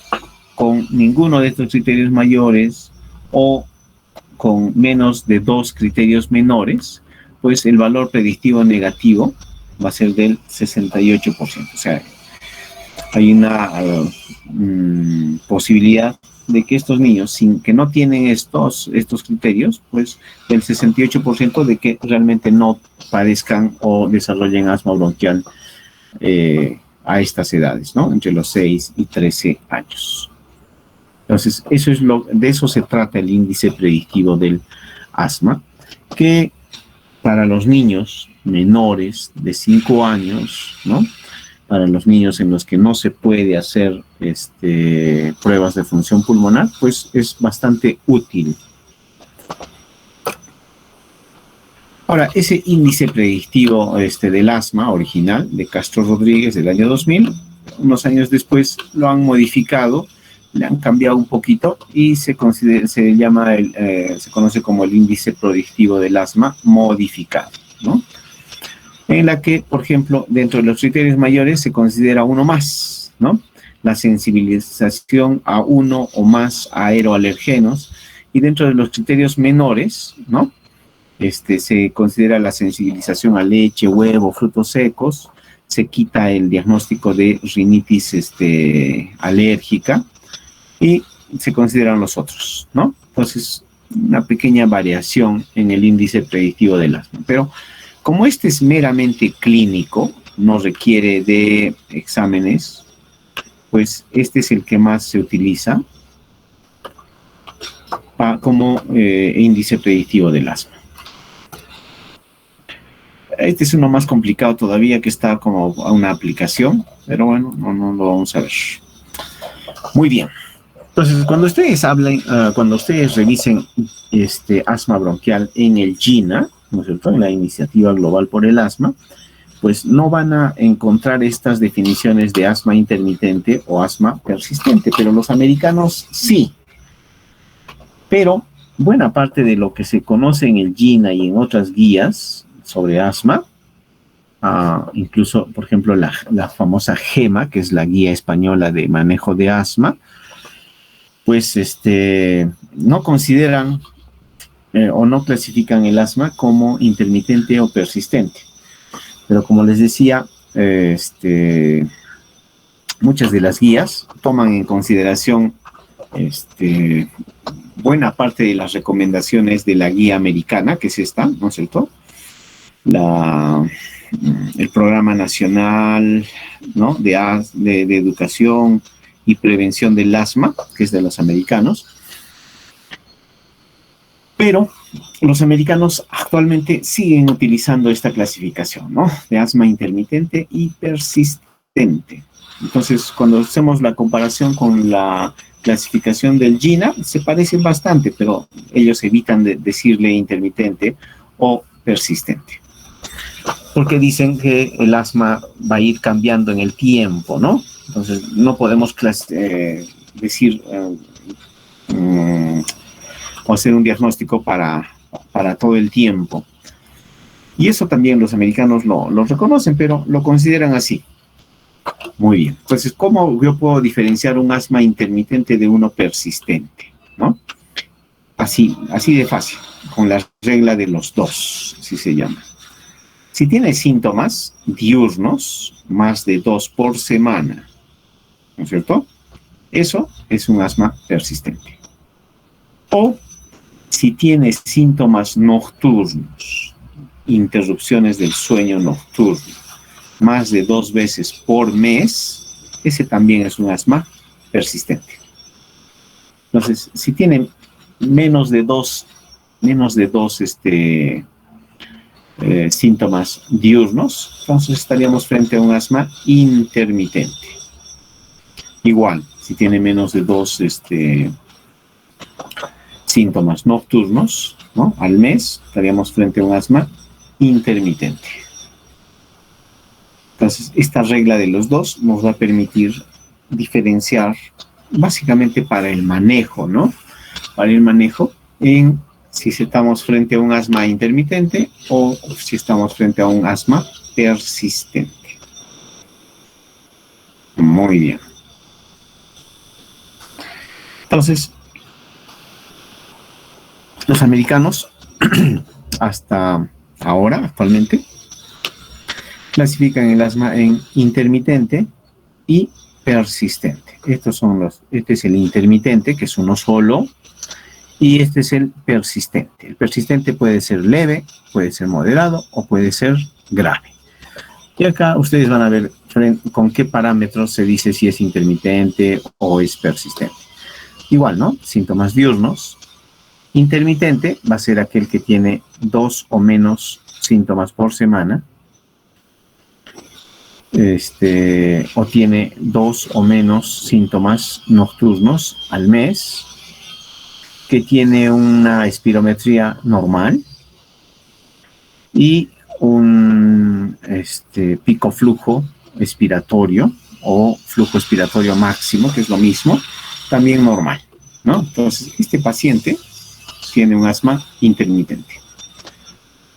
con ninguno de estos criterios mayores o con menos de 2 criterios menores, pues el valor predictivo negativo va a ser del 68%. O sea, hay una posibilidad de que estos niños, sin que no tienen estos criterios, pues del 68% de que realmente no padezcan o desarrollen asma bronquial a estas edades, ¿no? Entre los 6 y 13 años. Entonces, de eso se trata el índice predictivo del asma, que para los niños menores de 5 años, ¿no? Para los niños en los que no se puede hacer pruebas de función pulmonar, pues es bastante útil. Ahora, ese índice predictivo del asma original de Castro Rodríguez del año 2000, unos años después lo han modificado, le han cambiado un poquito y se conoce como el índice predictivo del asma modificado, ¿no? En la que, por ejemplo, dentro de los criterios mayores se considera uno más, ¿no? La sensibilización a uno o más aeroalergenos, y dentro de los criterios menores, ¿no? Se considera la sensibilización a leche, huevo, frutos secos, se quita el diagnóstico de rinitis alérgica y se consideran los otros, ¿no? Entonces, una pequeña variación en el índice predictivo del asma. Pero como este es meramente clínico, no requiere de exámenes, pues este es el que más se utiliza como índice predictivo del asma. Este es uno más complicado todavía, que está como a una aplicación, pero bueno, no lo vamos a ver. Muy bien. Entonces, cuando ustedes revisen asma bronquial en el GINA, ¿no es cierto?, en la Iniciativa Global por el Asma, pues no van a encontrar estas definiciones de asma intermitente o asma persistente, pero los americanos sí. Pero buena parte de lo que se conoce en el GINA y en otras guías sobre asma, incluso, por ejemplo, la famosa GEMA, que es la Guía Española de Manejo de Asma, pues no consideran o no clasifican el asma como intermitente o persistente. Pero como les decía, muchas de las guías toman en consideración buena parte de las recomendaciones de la guía americana, que es esta, ¿no es cierto? El Programa Nacional, ¿no?, de Educación y Prevención del Asma, que es de los americanos. Pero los americanos actualmente siguen utilizando esta clasificación, ¿no?, de asma intermitente y persistente. Entonces, cuando hacemos la comparación con la clasificación del GINA, se parecen bastante, pero ellos evitan decirle intermitente o persistente, porque dicen que el asma va a ir cambiando en el tiempo, ¿no? Entonces, no podemos decir o hacer un diagnóstico para todo el tiempo. Y eso también los americanos lo reconocen, pero lo consideran así. Muy bien. Entonces, ¿cómo yo puedo diferenciar un asma intermitente de uno persistente, ¿no? Así de fácil, con la regla de los dos, así se llama. Si tiene síntomas diurnos, más de 2 por semana, ¿no es cierto?, eso es un asma persistente. O si tiene síntomas nocturnos, interrupciones del sueño nocturno, más de 2 veces por mes, ese también es un asma persistente. Entonces, si tiene menos de dos síntomas diurnos, entonces estaríamos frente a un asma intermitente. Igual, si tiene menos de 2 síntomas nocturnos, ¿no?, al mes, estaríamos frente a un asma intermitente. Entonces, esta regla de los dos nos va a permitir diferenciar básicamente para el manejo, ¿no? Para el manejo en si estamos frente a un asma intermitente o si estamos frente a un asma persistente. Muy bien. Entonces, los americanos hasta ahora, actualmente, clasifican el asma en intermitente y persistente. Este es el intermitente, que es uno solo, y este es el persistente. El persistente puede ser leve, puede ser moderado o puede ser grave. Y acá ustedes van a ver con qué parámetros se dice si es intermitente o es persistente. Igual, ¿no? Síntomas diurnos. Intermitente va a ser aquel que tiene 2 o menos síntomas por semana. O tiene 2 o menos síntomas nocturnos al mes, que tiene una espirometría normal y un pico flujo expiratorio o flujo expiratorio máximo, que es lo mismo, también normal, ¿no? Entonces, este paciente tiene un asma intermitente.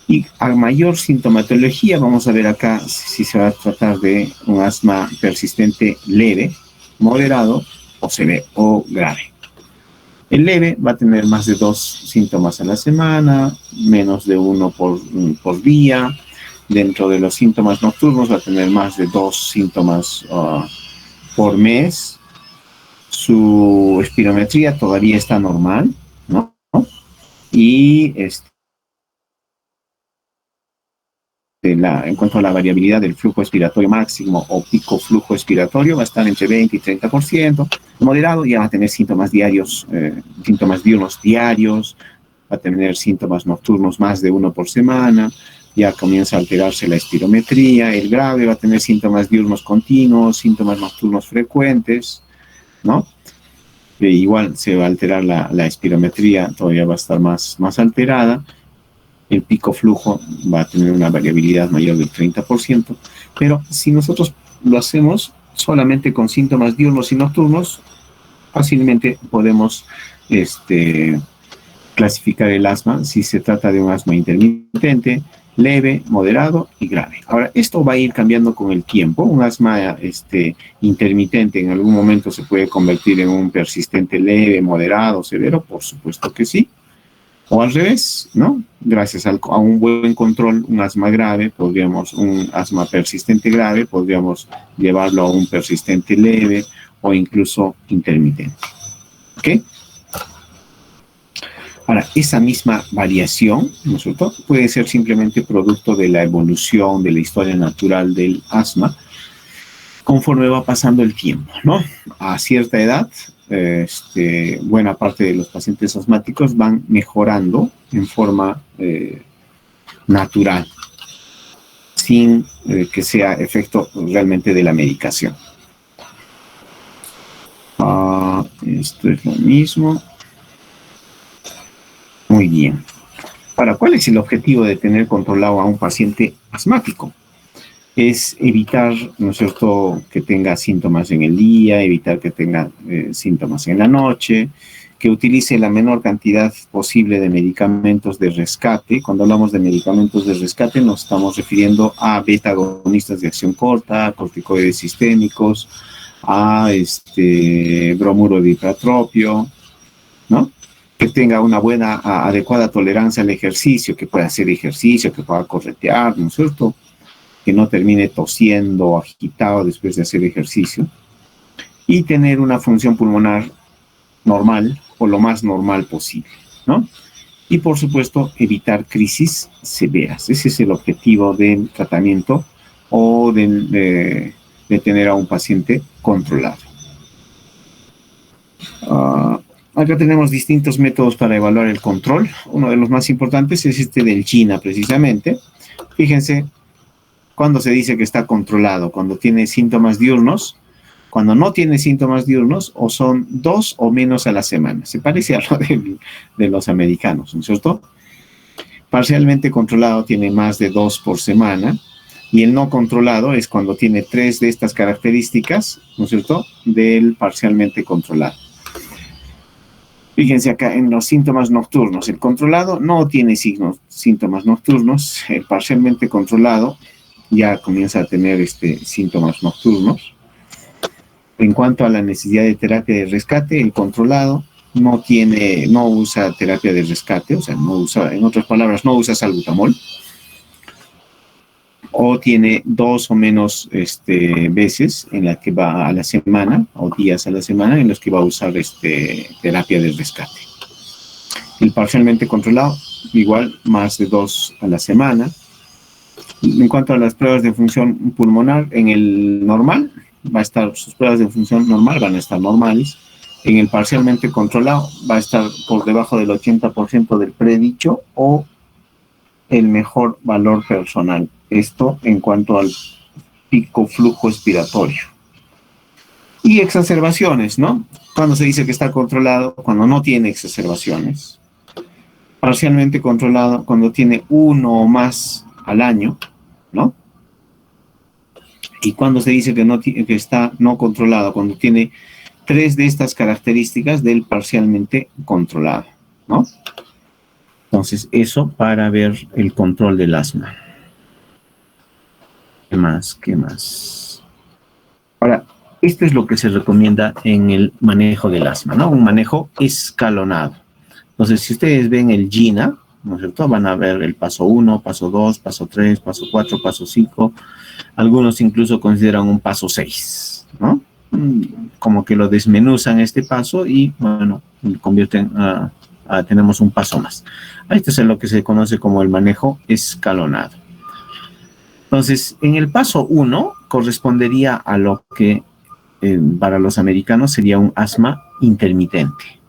Y a mayor sintomatología, vamos a ver acá si se va a tratar de un asma persistente leve, moderado o severo o grave. El leve va a tener más de 2 síntomas a la semana, menos de 1 por día. Dentro de los síntomas nocturnos va a tener más de 2 síntomas por mes. Su espirometría todavía está normal, ¿no? Y en cuanto a la variabilidad del flujo expiratorio máximo o pico flujo expiratorio, va a estar entre 20 y 30%. Moderado ya va a tener síntomas diarios, síntomas diurnos diarios, va a tener síntomas nocturnos más de 1 por semana, ya comienza a alterarse la espirometría. El grave va a tener síntomas diurnos continuos, síntomas nocturnos frecuentes, ¿no? Igual se va a alterar la espirometría, todavía va a estar más alterada. El pico flujo va a tener una variabilidad mayor del 30%, pero si nosotros lo hacemos solamente con síntomas diurnos y nocturnos, fácilmente podemos clasificar el asma si se trata de un asma intermitente, leve, moderado y grave. Ahora, esto va a ir cambiando con el tiempo. Un asma intermitente en algún momento se puede convertir en un persistente leve, moderado, severo, por supuesto que sí. O al revés, ¿no? Gracias a un buen control, un asma grave, un asma persistente grave, podríamos llevarlo a un persistente leve o incluso intermitente. ¿Ok? Ahora, esa misma variación, ¿no es cierto?, puede ser simplemente producto de la evolución, de la historia natural del asma, conforme va pasando el tiempo, ¿no? A cierta edad, buena parte de los pacientes asmáticos van mejorando en forma natural, sin que sea efecto realmente de la medicación. Esto es lo mismo. Muy bien. Ahora, ¿cuál es el objetivo de tener controlado a un paciente asmático? Es evitar, ¿no es cierto?, que tenga síntomas en el día, evitar que tenga síntomas en la noche, que utilice la menor cantidad posible de medicamentos de rescate. Cuando hablamos de medicamentos de rescate nos estamos refiriendo a beta-agonistas de acción corta, corticoides sistémicos, a bromuro de hipratropio, ¿no? Que tenga una buena, adecuada tolerancia al ejercicio, que pueda hacer ejercicio, que pueda corretear, ¿no es cierto?, que no termine tosiendo o agitado después de hacer ejercicio, y tener una función pulmonar normal o lo más normal posible, ¿no? Y por supuesto evitar crisis severas. Ese es el objetivo del tratamiento o de tener a un paciente controlado. Acá tenemos distintos métodos para evaluar el control. Uno de los más importantes es este del GINA, precisamente. Fíjense, cuando se dice que está controlado, cuando tiene síntomas diurnos, cuando no tiene síntomas diurnos, o son 2 o menos a la semana. Se parece a lo de los americanos, ¿no es cierto? Parcialmente controlado tiene más de 2 por semana, y el no controlado es cuando tiene 3 de estas características, ¿no es cierto?, del parcialmente controlado. Fíjense acá en los síntomas nocturnos. El controlado no tiene síntomas nocturnos. El parcialmente controlado ya comienza a tener síntomas nocturnos. En cuanto a la necesidad de terapia de rescate, el controlado no usa terapia de rescate, o sea, en otras palabras, no usa salbutamol. o tiene 2 o menos veces en la que va a la semana, o días a la semana, en los que va a usar terapia de rescate. El parcialmente controlado, igual, más de 2 a la semana. En cuanto a las pruebas de función pulmonar, en el normal, sus pruebas de función normal van a estar normales. En el parcialmente controlado, va a estar por debajo del 80% del predicho o el mejor valor personal. Esto en cuanto al pico flujo expiratorio. Y exacerbaciones, ¿no? Cuando se dice que está controlado, cuando no tiene exacerbaciones. Parcialmente controlado, cuando tiene 1 o más al año, ¿no? Y cuando se dice que está no controlado, cuando tiene 3 de estas características del parcialmente controlado, ¿no? Entonces, eso para ver el control del asma. ¿Qué más? ¿Qué más? Ahora, esto es lo que se recomienda en el manejo del asma, ¿no? Un manejo escalonado. Entonces, si ustedes ven el GINA, ¿no es cierto? Van a ver el paso 1, paso 2, paso 3, paso 4, paso 5. Algunos incluso consideran un paso 6, ¿no? Como que lo desmenuzan este paso y, bueno, convierten tenemos un paso más. Esto es lo que se conoce como el manejo escalonado. Entonces, en el paso 1 correspondería a lo que para los americanos sería un asma intermitente.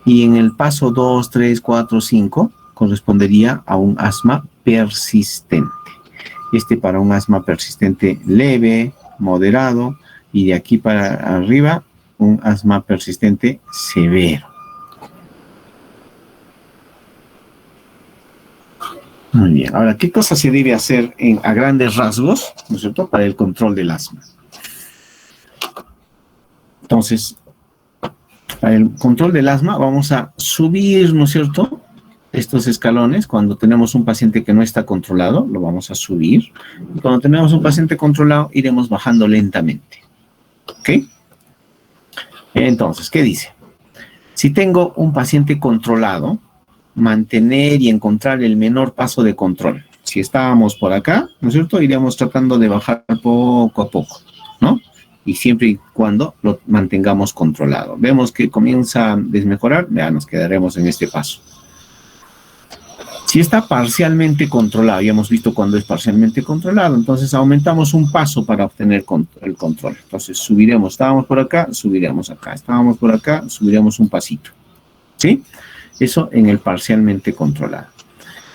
Y en el paso 2, 3, 4, 5 correspondería a un asma persistente. Para un asma persistente leve, moderado, y de aquí para arriba, un asma persistente severo. Muy bien. Ahora, ¿qué cosa se debe hacer a grandes rasgos, ¿no es cierto?, para el control del asma? Entonces, para el control del asma vamos a subir, ¿no es cierto?, estos escalones. Cuando tenemos un paciente que no está controlado, lo vamos a subir. Y cuando tenemos un paciente controlado, iremos bajando lentamente. ¿Ok? Entonces, ¿qué dice? Si tengo un paciente controlado, mantener y encontrar el menor paso de control. Si estábamos por acá, ¿no es cierto?, iríamos tratando de bajar poco a poco, ¿no? Y siempre y cuando lo mantengamos controlado. Vemos que comienza a desmejorar, ya nos quedaremos en este paso. Si está parcialmente controlado, ya hemos visto cuando es parcialmente controlado, entonces aumentamos un paso para obtener el control. Entonces subiremos, estábamos por acá, subiremos acá, estábamos por acá, subiremos un pasito, ¿sí? Eso en el parcialmente controlado.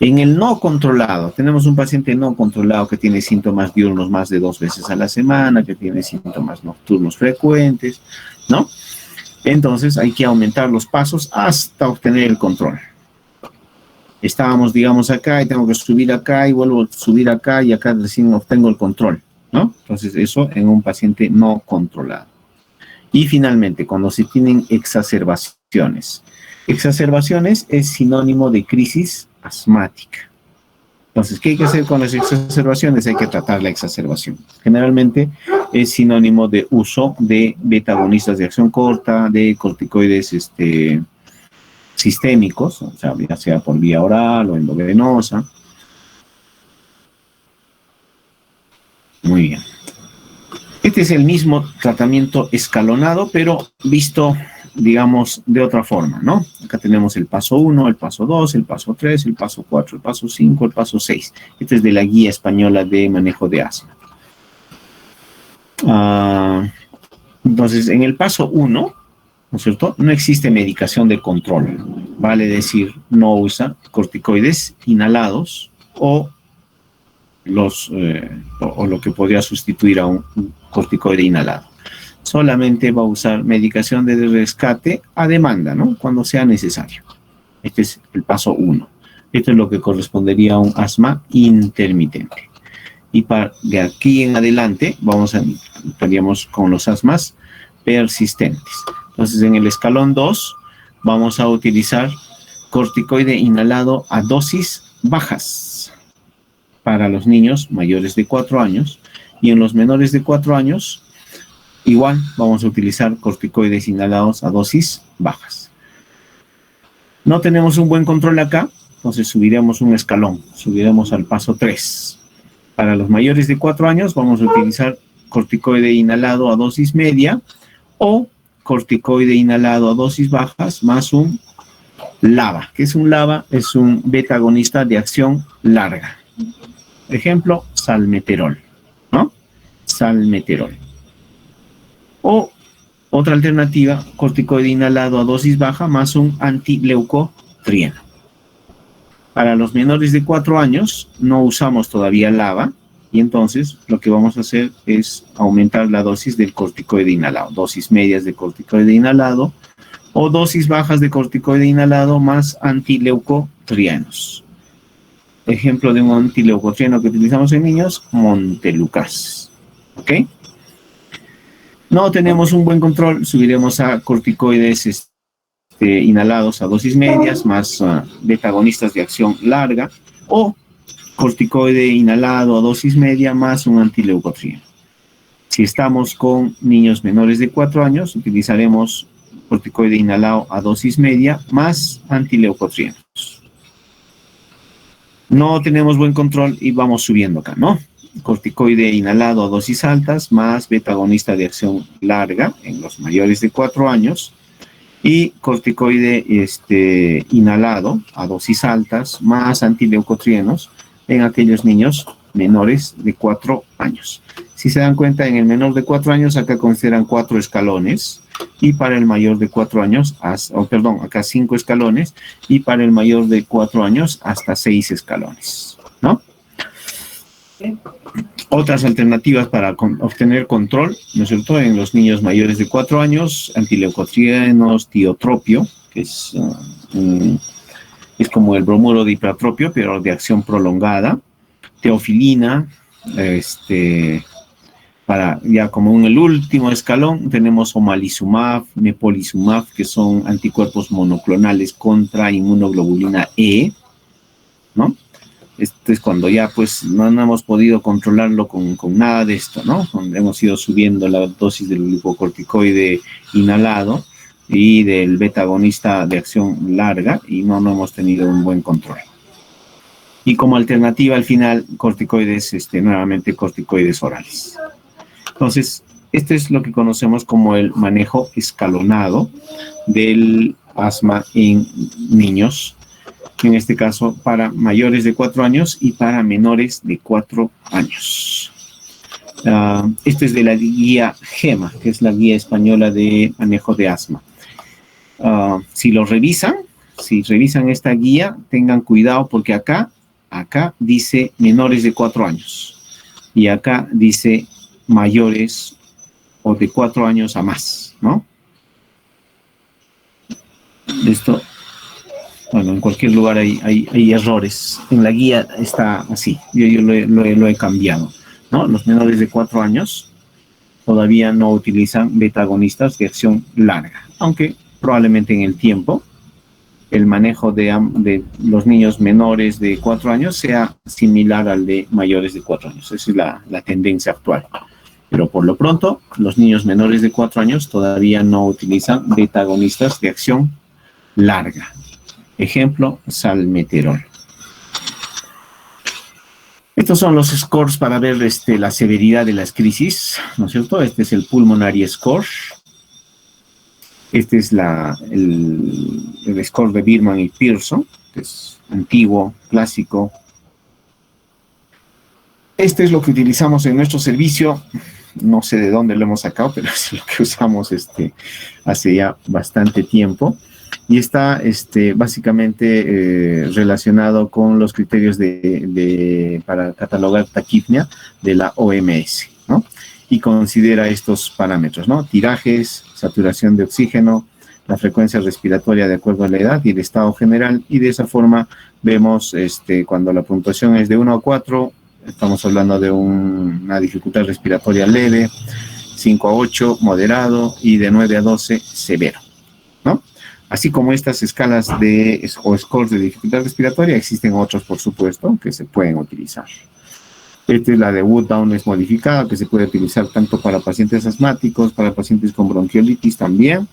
En el no controlado, tenemos un paciente no controlado que tiene síntomas diurnos más de 2 veces a la semana, que tiene síntomas nocturnos frecuentes, ¿no? Entonces hay que aumentar los pasos hasta obtener el control. Estábamos, digamos, acá y tengo que subir acá y vuelvo a subir acá y acá recién obtengo el control, ¿no? Entonces eso en un paciente no controlado. Y finalmente, cuando se tienen exacerbaciones. Exacerbaciones es sinónimo de crisis asmática. Entonces, ¿qué hay que hacer con las exacerbaciones? Hay que tratar la exacerbación. Generalmente es sinónimo de uso de beta-agonistas de acción corta, de corticoides sistémicos, o sea, ya sea por vía oral o endovenosa. Muy bien. Este es el mismo tratamiento escalonado, pero visto, digamos, de otra forma, ¿no? Acá tenemos el paso 1, el paso 2, el paso 3, el paso 4, el paso 5, el paso 6. Este es de la Guía Española de Manejo de Asma. Entonces, en el paso 1, ¿no es cierto?, no existe medicación de control. Vale decir, no usa corticoides inhalados o lo que podría sustituir a un corticoide inhalado. Solamente va a usar medicación de de demanda, ¿no?, cuando sea necesario. Este es el paso 1. Esto es lo que correspondería a un asma intermitente. Y de aquí en adelante estaríamos con los asmas persistentes. Entonces, en el escalón 2 vamos a utilizar corticoide inhalado a dosis bajas para los niños mayores de 4 años, y en los menores de 4 años igual vamos a utilizar corticoides inhalados a dosis bajas. No tenemos un buen control acá, entonces subiremos un escalón, subiremos al paso 3. Para los mayores de 4 años vamos a utilizar corticoide inhalado a dosis media o corticoide inhalado a dosis bajas más un LABA. ¿Qué es un LABA? Es un beta agonista de acción larga. Ejemplo, salmeterol, ¿no? Salmeterol. O otra alternativa, corticoide inhalado a dosis baja más un antileucotrieno. Para los menores de 4 años no usamos todavía LABA y entonces lo que vamos a hacer es aumentar la dosis del corticoide inhalado, dosis medias de corticoide inhalado o dosis bajas de corticoide inhalado más antileucotrienos. Ejemplo de un antileucotrieno que utilizamos en niños, Montelukast. ¿Ok? No tenemos un buen control, subiremos a corticoides inhalados a dosis medias, más beta agonistas de acción larga, o corticoide inhalado a dosis media, más un antileucotrieno. Si estamos con niños menores de 4 años, utilizaremos corticoide inhalado a dosis media, más antileucotrienos. No tenemos buen control y vamos subiendo acá, ¿no? Corticoide inhalado a dosis altas, más beta agonista de acción larga en los mayores de 4 años, y corticoide inhalado a dosis altas, más antileucotrienos en aquellos niños menores de 4 años. Si se dan cuenta, en el menor de 4 años, acá consideran 4 escalones, y para el mayor de 4 años, acá 5 escalones, y para el mayor de 4 años, hasta 6 escalones, ¿no? Otras alternativas para obtener control, ¿no es cierto? En los niños mayores de 4 años, antileucotrienos, tiotropio, que es como el bromuro de hipertropio, pero de acción prolongada, teofilina, para ya como en el último escalón tenemos omalizumab, mepolizumab, que son anticuerpos monoclonales contra inmunoglobulina E, ¿no? Esto es cuando ya pues no hemos podido controlarlo con nada de esto, ¿no? Donde hemos ido subiendo la dosis del glucocorticoide inhalado y del beta agonista de acción larga y no hemos tenido un buen control. Y como alternativa al final, corticoides, nuevamente corticoides orales. Entonces, esto es lo que conocemos como el manejo escalonado del asma en niños, en este caso para mayores de 4 años y para menores de 4 años. Esto es de la guía GEMA, que es la guía española de manejo de asma. Si revisan esta guía, tengan cuidado porque acá dice menores de 4 años y acá dice mayores o de 4 años a más, ¿no? Esto, bueno, en cualquier lugar hay errores. En la guía está así, yo lo he cambiado, ¿no? Los menores de 4 años todavía no utilizan beta agonistas de acción larga, aunque probablemente en el tiempo el manejo de los niños menores de 4 años sea similar al de mayores de 4 años. Esa es la tendencia actual. Pero por lo pronto, los niños menores de 4 años todavía no utilizan beta agonistas de acción larga. Ejemplo, salmeterol. Estos son los scores para ver la severidad de las crisis, ¿no es cierto? Este es el Pulmonary Score. Este es el score de Birman y Pearson, que es antiguo, clásico. Este es lo que utilizamos en nuestro servicio. No sé de dónde lo hemos sacado, pero es lo que usamos hace ya bastante tiempo. Y está básicamente relacionado con los criterios para catalogar taquipnia de la OMS, ¿no? Y considera estos parámetros, ¿no? Tirajes, saturación de oxígeno, la frecuencia respiratoria de acuerdo a la edad y el estado general. Y de esa forma vemos cuando la puntuación es de 1 a 4, estamos hablando de una dificultad respiratoria leve, 5 a 8, moderado, y de 9 a 12, severo, ¿no? Así como estas escalas o scores de dificultad respiratoria, existen otros, por supuesto, que se pueden utilizar. Esta es la de Wood-Down, es modificada, que se puede utilizar tanto para pacientes asmáticos, para pacientes con bronquiolitis también.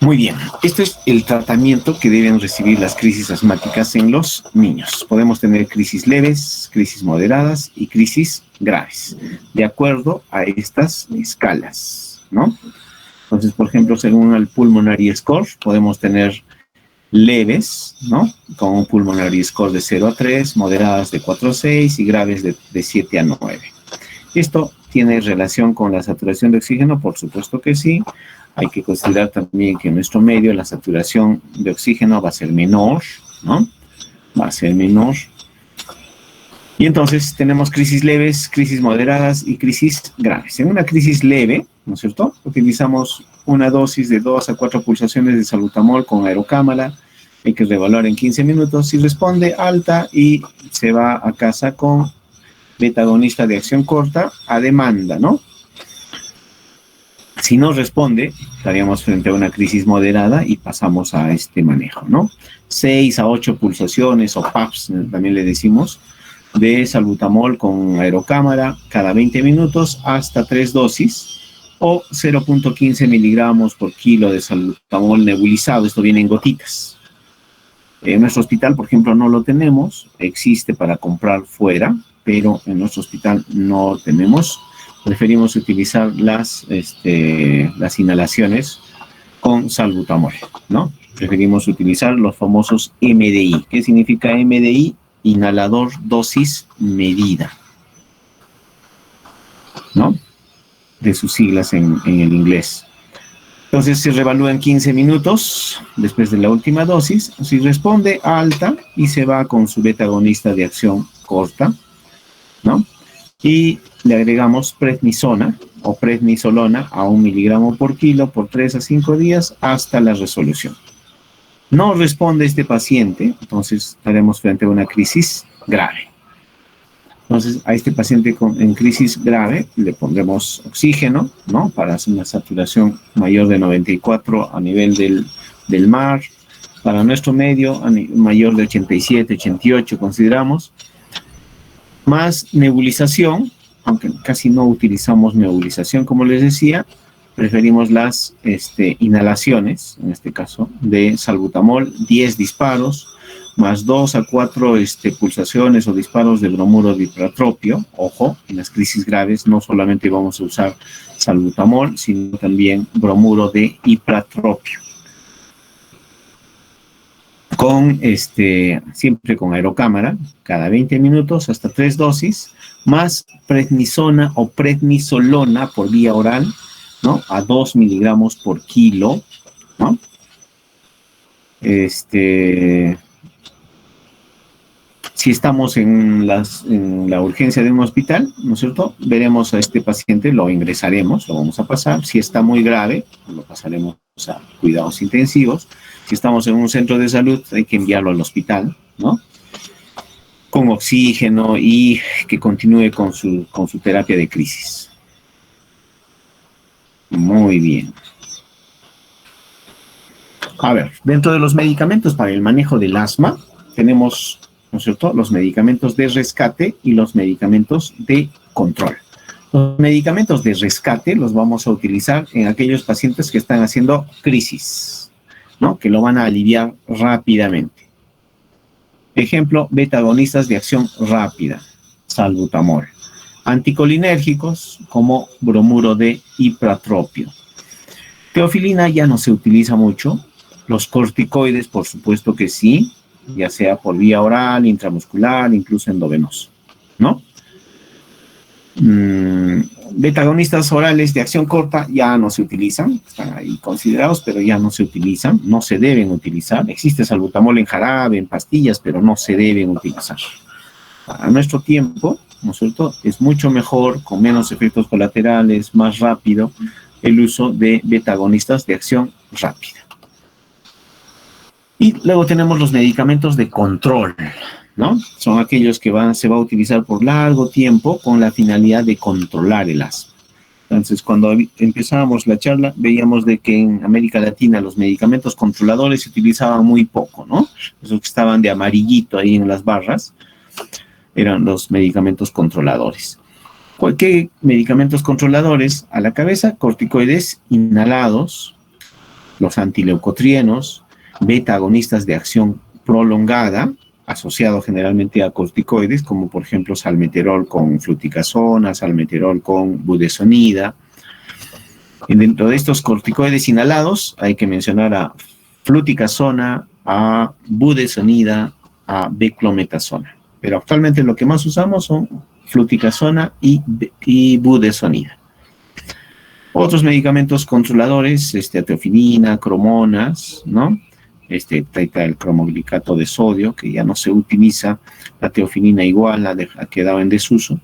Muy bien, este es el tratamiento que deben recibir las crisis asmáticas en los niños. Podemos tener crisis leves, crisis moderadas y crisis graves, de acuerdo a estas escalas, ¿no? Entonces, por ejemplo, según el Pulmonary Score, podemos tener leves, ¿no? Con un Pulmonary Score de 0 a 3, moderadas de 4 a 6 y graves de 7 a 9. ¿Esto tiene relación con la saturación de oxígeno? Por supuesto que sí. Hay que considerar también que en nuestro medio la saturación de oxígeno va a ser menor, ¿no? Va a ser menor. Y entonces tenemos crisis leves, crisis moderadas y crisis graves. En una crisis leve, ¿no es cierto?, utilizamos una dosis de 2 a 4 pulsaciones de salbutamol con aerocámara. Hay que reevaluar en 15 minutos. Si responde alta y se va a casa con beta-agonista de acción corta a demanda, ¿no? Si no responde, estaríamos frente a una crisis moderada y pasamos a este manejo, ¿no? 6 a 8 pulsaciones o PAPs, también le decimos, de salbutamol con aerocámara cada 20 minutos hasta 3 dosis o 0.15 miligramos por kilo de salbutamol nebulizado. Esto viene en gotitas. En nuestro hospital, por ejemplo, no lo tenemos. Existe para comprar fuera, pero en nuestro hospital no tenemos. Preferimos utilizar las inhalaciones con salbutamol, ¿no? Preferimos utilizar los famosos MDI. ¿Qué significa MDI? Inhalador dosis medida, ¿no? De sus siglas en el inglés. Entonces se reevalúa en 15 minutos después de la última dosis. Si responde alta y se va con su beta-agonista de acción corta, ¿no? Y le agregamos prednisona o prednisolona a 1 miligramo por kilo por 3 a 5 días hasta la resolución. No responde este paciente, entonces estaremos frente a una crisis grave. Entonces, a este paciente en crisis grave le pondremos oxígeno, ¿no? Para hacer una saturación mayor de 94 a nivel del mar. Para nuestro medio, mayor de 87, 88, consideramos. Más nebulización, aunque casi no utilizamos nebulización, como les decía, preferimos las inhalaciones, en este caso, de salbutamol, 10 disparos, más 2 a 4 pulsaciones o disparos de bromuro de ipratropio. Ojo, en las crisis graves no solamente vamos a usar salbutamol, sino también bromuro de ipratropio. Siempre con aerocámara, cada 20 minutos hasta 3 dosis, más prednisona o prednisolona por vía oral, ¿no? A 2 miligramos por kilo, ¿no? Si estamos en la urgencia de un hospital, ¿no es cierto?, veremos a este paciente, lo ingresaremos, lo vamos a pasar. Si está muy grave, lo pasaremos a cuidados intensivos. Si estamos en un centro de salud, hay que enviarlo al hospital, ¿no?, con oxígeno y que continúe con su terapia de crisis. Muy bien. A ver, dentro de los medicamentos para el manejo del asma, tenemos, ¿no es cierto?, los medicamentos de rescate y los medicamentos de control. Los medicamentos de rescate los vamos a utilizar en aquellos pacientes que están haciendo crisis, ¿no?, que lo van a aliviar rápidamente. Ejemplo, beta-agonistas de acción rápida, salbutamol. Anticolinérgicos como bromuro de ipratropio. Teofilina ya no se utiliza mucho. Los corticoides, por supuesto que sí, ya sea por vía oral, intramuscular, incluso endovenoso, ¿no? Beta-agonistas orales de acción corta ya no se utilizan, están ahí considerados, pero ya no se utilizan, no se deben utilizar. Existe salbutamol en jarabe, en pastillas, pero no se deben utilizar. A nuestro tiempo, ¿no es cierto?, es mucho mejor, con menos efectos colaterales, más rápido, el uso de beta-agonistas de acción rápida. Y luego tenemos los medicamentos de control, ¿no? Son aquellos que se va a utilizar por largo tiempo con la finalidad de controlar el asma. Entonces, cuando empezábamos la charla, veíamos de que en América Latina los medicamentos controladores se utilizaban muy poco, ¿no? Esos que estaban de amarillito ahí en las barras eran los medicamentos controladores. ¿Qué medicamentos controladores? A la cabeza, corticoides inhalados, los antileucotrienos, beta agonistas de acción prolongada, asociado generalmente a corticoides, como por ejemplo salmeterol con fluticasona, salmeterol con budesonida. Y dentro de estos corticoides inhalados hay que mencionar a fluticasona, a budesonida, a beclometasona. Pero actualmente lo que más usamos son fluticasona y budesonida. Otros medicamentos controladores, ateofinina, cromonas, ¿no? Está el cromoglicato de sodio, que ya no se utiliza, la teofinina igual, ha quedado en desuso.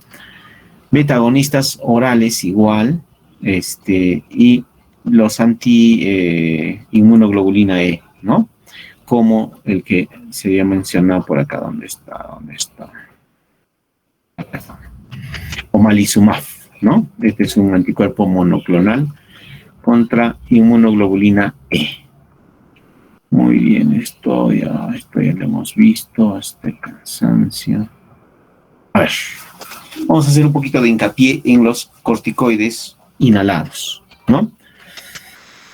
Beta-agonistas orales igual, y los anti-inmunoglobulina E, ¿no? Como el que se había mencionado por acá, ¿dónde está? Omalizumab, ¿no? Este es un anticuerpo monoclonal contra inmunoglobulina E. Muy bien, esto ya lo hemos visto, hasta el cansancio. A ver, vamos a hacer un poquito de hincapié en los corticoides inhalados, ¿no?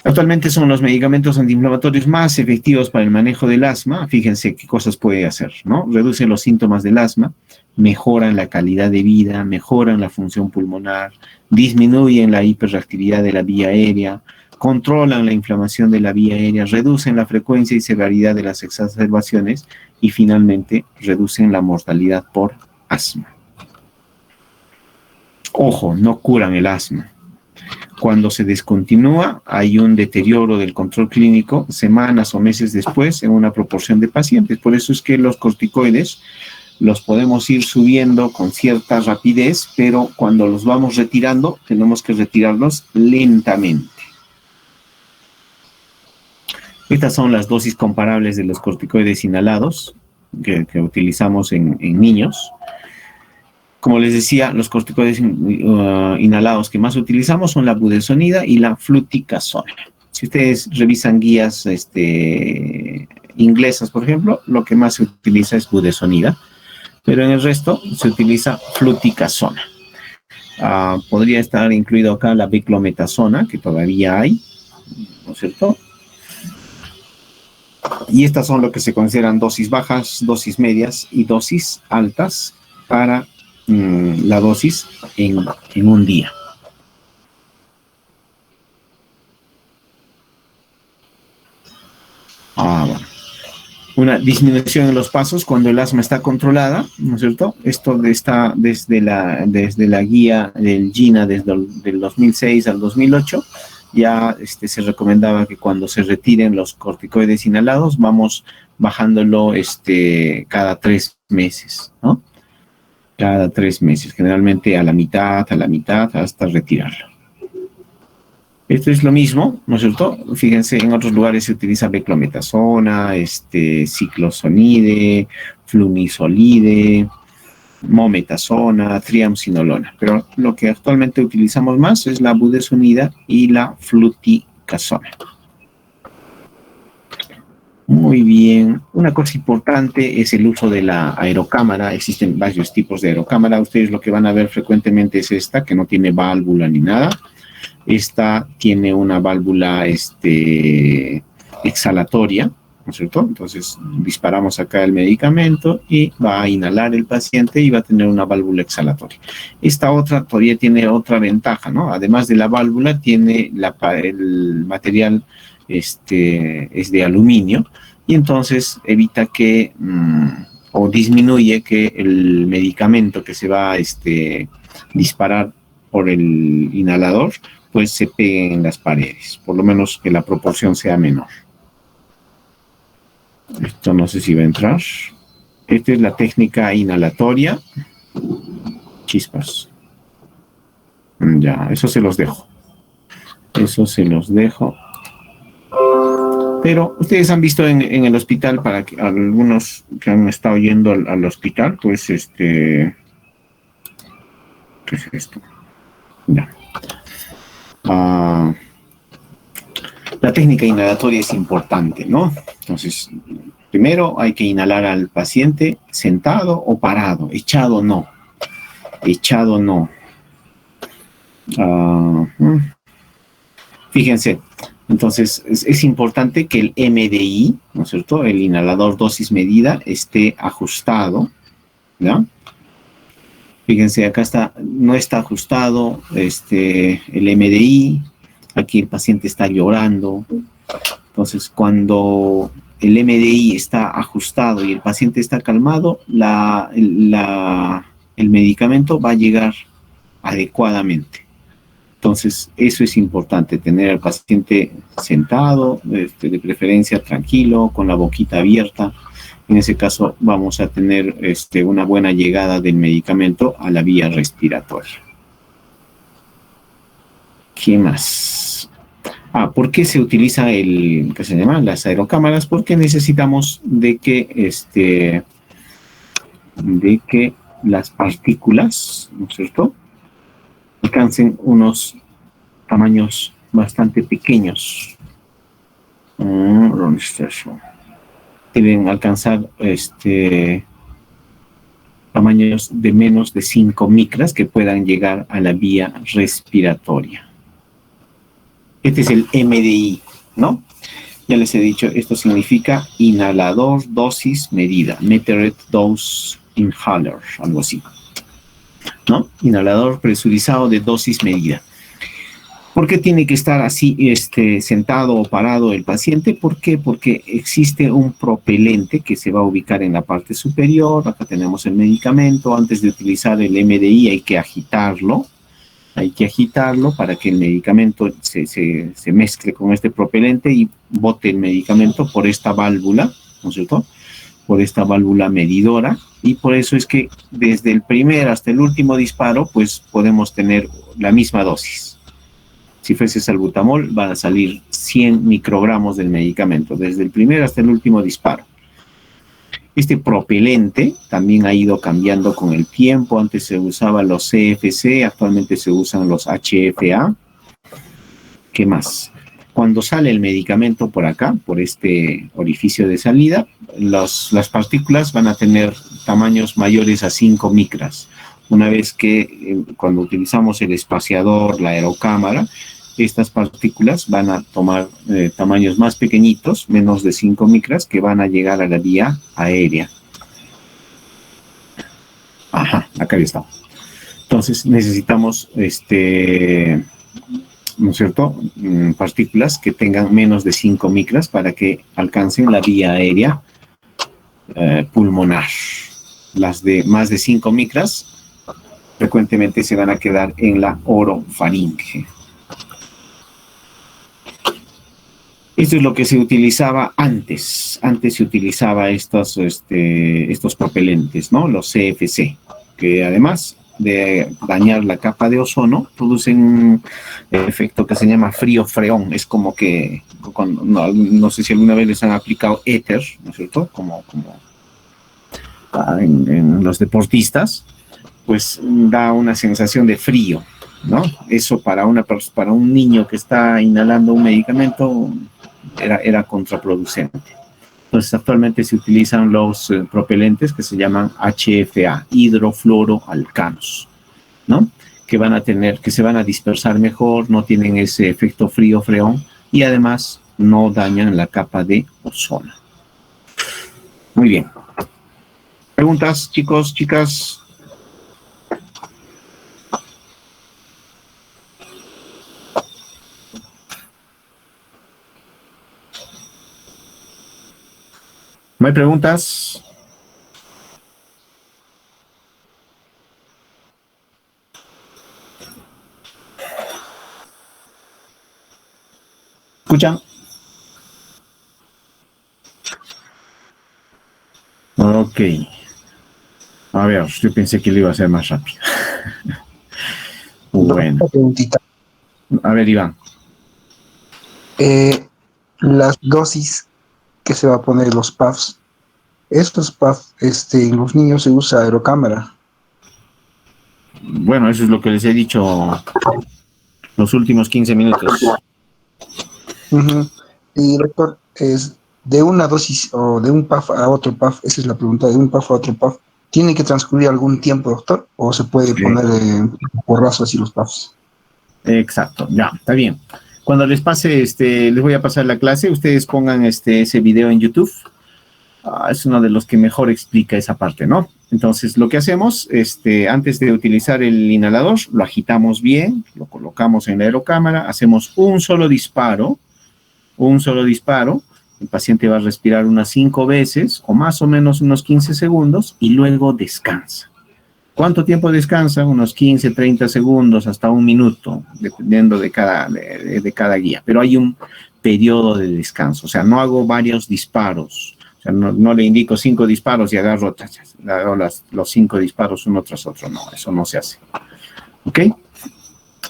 Actualmente son los medicamentos antiinflamatorios más efectivos para el manejo del asma. Fíjense qué cosas puede hacer, ¿no? Reducen los síntomas del asma, mejoran la calidad de vida, mejoran la función pulmonar, disminuyen la hiperreactividad de la vía aérea, controlan la inflamación de la vía aérea, reducen la frecuencia y severidad de las exacerbaciones y finalmente reducen la mortalidad por asma. Ojo, no curan el asma. Cuando se descontinúa, hay un deterioro del control clínico semanas o meses después en una proporción de pacientes. Por eso es que los corticoides los podemos ir subiendo con cierta rapidez, pero cuando los vamos retirando, tenemos que retirarlos lentamente. Estas son las dosis comparables de los corticoides inhalados que utilizamos en niños. Como les decía, los corticoides inhalados que más utilizamos son la budesonida y la fluticasona. Si ustedes revisan guías inglesas, por ejemplo, lo que más se utiliza es budesonida, pero en el resto se utiliza fluticasona. Podría estar incluido acá la beclometasona, que todavía hay, ¿no es cierto? Y estas son lo que se consideran dosis bajas, dosis medias y dosis altas para la dosis en un día. Bueno. Una disminución en los pasos cuando el asma está controlada, ¿no es cierto? Esto está desde la guía del GINA desde el 2006 al 2008. Ya se recomendaba que cuando se retiren los corticoides inhalados, vamos bajándolo cada 3 meses, ¿no? Cada 3 meses, generalmente a la mitad, hasta retirarlo. Esto es lo mismo, ¿no es cierto? Fíjense, en otros lugares se utiliza beclometasona, ciclosonide, flunisolide, mometasona, triamcinolona. Pero lo que actualmente utilizamos más es la budesonida y la fluticasona. Muy bien. Una cosa importante es el uso de la aerocámara. Existen varios tipos de aerocámara. Ustedes lo que van a ver frecuentemente es esta, que no tiene válvula ni nada. Esta tiene una válvula exhalatoria, ¿no es cierto? Entonces disparamos acá el medicamento y va a inhalar el paciente y va a tener una válvula exhalatoria. Esta otra todavía tiene otra ventaja, ¿no? Además de la válvula, tiene el material es de aluminio y entonces evita que o disminuye que el medicamento que se va a disparar por el inhalador pues se pegue en las paredes, por lo menos que la proporción sea menor. Esto no sé si va a entrar. Esta es la técnica inhalatoria. Chispas. Ya, eso se los dejo. Pero ustedes han visto en el hospital, para que algunos que han estado yendo al hospital, pues ¿qué es esto? Ya. La técnica inhalatoria es importante, ¿no? Entonces, primero hay que inhalar al paciente sentado o parado, echado no. Echado no. Fíjense, Entonces, es importante que el MDI, ¿no es cierto?, el inhalador dosis medida, esté ajustado, ¿ya? Fíjense, acá está, no está ajustado el MDI, aquí el paciente está llorando. Entonces, cuando el MDI está ajustado y el paciente está calmado, el medicamento va a llegar adecuadamente. Entonces, eso es importante, tener al paciente sentado, de preferencia tranquilo, con la boquita abierta. En ese caso, vamos a tener una buena llegada del medicamento a la vía respiratoria. ¿Qué más? ¿Por qué se utiliza qué se llama? Las aerocámaras? Porque necesitamos de que las partículas, ¿no es cierto?, alcancen unos tamaños bastante pequeños. ¿Dónde está eso? Deben alcanzar tamaños de menos de 5 micras que puedan llegar a la vía respiratoria. Este es el MDI, ¿no? Ya les he dicho, esto significa inhalador dosis medida, metered dose inhaler, algo así, ¿no? Inhalador presurizado de dosis medida. ¿Por qué tiene que estar así sentado o parado el paciente? ¿Por qué? Porque existe un propelente que se va a ubicar en la parte superior. Acá tenemos el medicamento. Antes de utilizar el MDI hay que agitarlo. Hay que agitarlo para que el medicamento se mezcle con este propelente y bote el medicamento por esta válvula, ¿no es cierto?, por esta válvula medidora, y por eso es que desde el primer hasta el último disparo, pues podemos tener la misma dosis. Si fuese salbutamol, van a salir 100 microgramos del medicamento, desde el primer hasta el último disparo. Este propelente también ha ido cambiando con el tiempo. Antes se usaban los CFC, actualmente se usan los HFA. ¿Qué más? Cuando sale el medicamento por acá, por este orificio de salida, las partículas van a tener tamaños mayores a 5 micras. Una vez que cuando utilizamos el espaciador, la aerocámara, estas partículas van a tomar tamaños más pequeñitos, menos de 5 micras, que van a llegar a la vía aérea. Ajá, acá ya está. Entonces necesitamos, ¿no es cierto?, partículas que tengan menos de 5 micras para que alcancen la vía aérea pulmonar. Las de más de 5 micras frecuentemente se van a quedar en la orofaringe. Esto es lo que se utilizaba antes. Antes se utilizaba estos propelentes, ¿no? Los CFC, que además de dañar la capa de ozono, producen un efecto que se llama frío-freón. Es como que, no sé si alguna vez les han aplicado éter, ¿no es cierto?, como en los deportistas, pues da una sensación de frío, ¿no? Eso para un niño que está inhalando un medicamento era contraproducente. Entonces actualmente se utilizan los propelentes que se llaman HFA, hidrofluoroalcanos, ¿no?, que se van a dispersar mejor, no tienen ese efecto frío-freón y además no dañan la capa de ozono. Muy bien. ¿Preguntas, chicos, chicas? ¿No hay preguntas? ¿Escuchan? Ok. A ver, yo pensé que lo iba a hacer más rápido. Bueno. A ver, Iván. Las dosis que se va a poner los PAFs. Estos PAF, en los niños se usa aerocámara. Bueno, eso es lo que les he dicho los últimos 15 minutos. Y doctor, es de una dosis o de un PAF a otro PAF, esa es la pregunta, de un PAF a otro PAF, ¿tiene que transcurrir algún tiempo, doctor? ¿O se puede poner porrazo así los PAFs? Exacto, ya, está bien. Cuando les pase, les voy a pasar la clase, ustedes pongan ese video en YouTube. Es uno de los que mejor explica esa parte, ¿no? Entonces, lo que hacemos, antes de utilizar el inhalador, lo agitamos bien, lo colocamos en la aerocámara, hacemos un solo disparo, el paciente va a respirar unas 5 veces, o más o menos unos 15 segundos, y luego descansa. ¿Cuánto tiempo descansa? Unos 15, 30 segundos, hasta 1 minuto, dependiendo de cada guía. Pero hay un periodo de descanso, o sea, no hago varios disparos. O sea, no le indico 5 disparos y agarro los 5 disparos uno tras otro. No, eso no se hace. ¿Ok?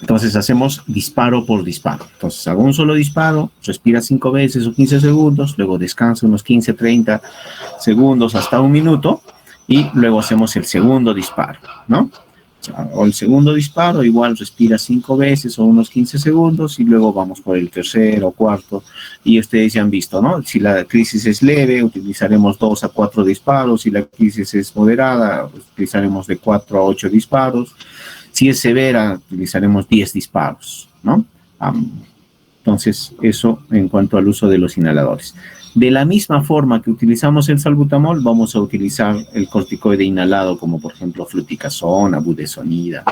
Entonces hacemos disparo por disparo. Entonces hago un solo disparo, respira 5 veces o 15 segundos, luego descansa unos 15, 30 segundos hasta 1 minuto y luego hacemos el segundo disparo, ¿no? O el segundo disparo, igual respira 5 veces o unos 15 segundos y luego vamos por el tercero, cuarto, y ustedes ya han visto, ¿no? Si la crisis es leve, utilizaremos 2 a 4 disparos, si la crisis es moderada, utilizaremos de 4 a 8 disparos, si es severa, utilizaremos 10 disparos, ¿no? Entonces, eso en cuanto al uso de los inhaladores. De la misma forma que utilizamos el salbutamol, vamos a utilizar el corticoide inhalado, como por ejemplo fluticasona, budesonida.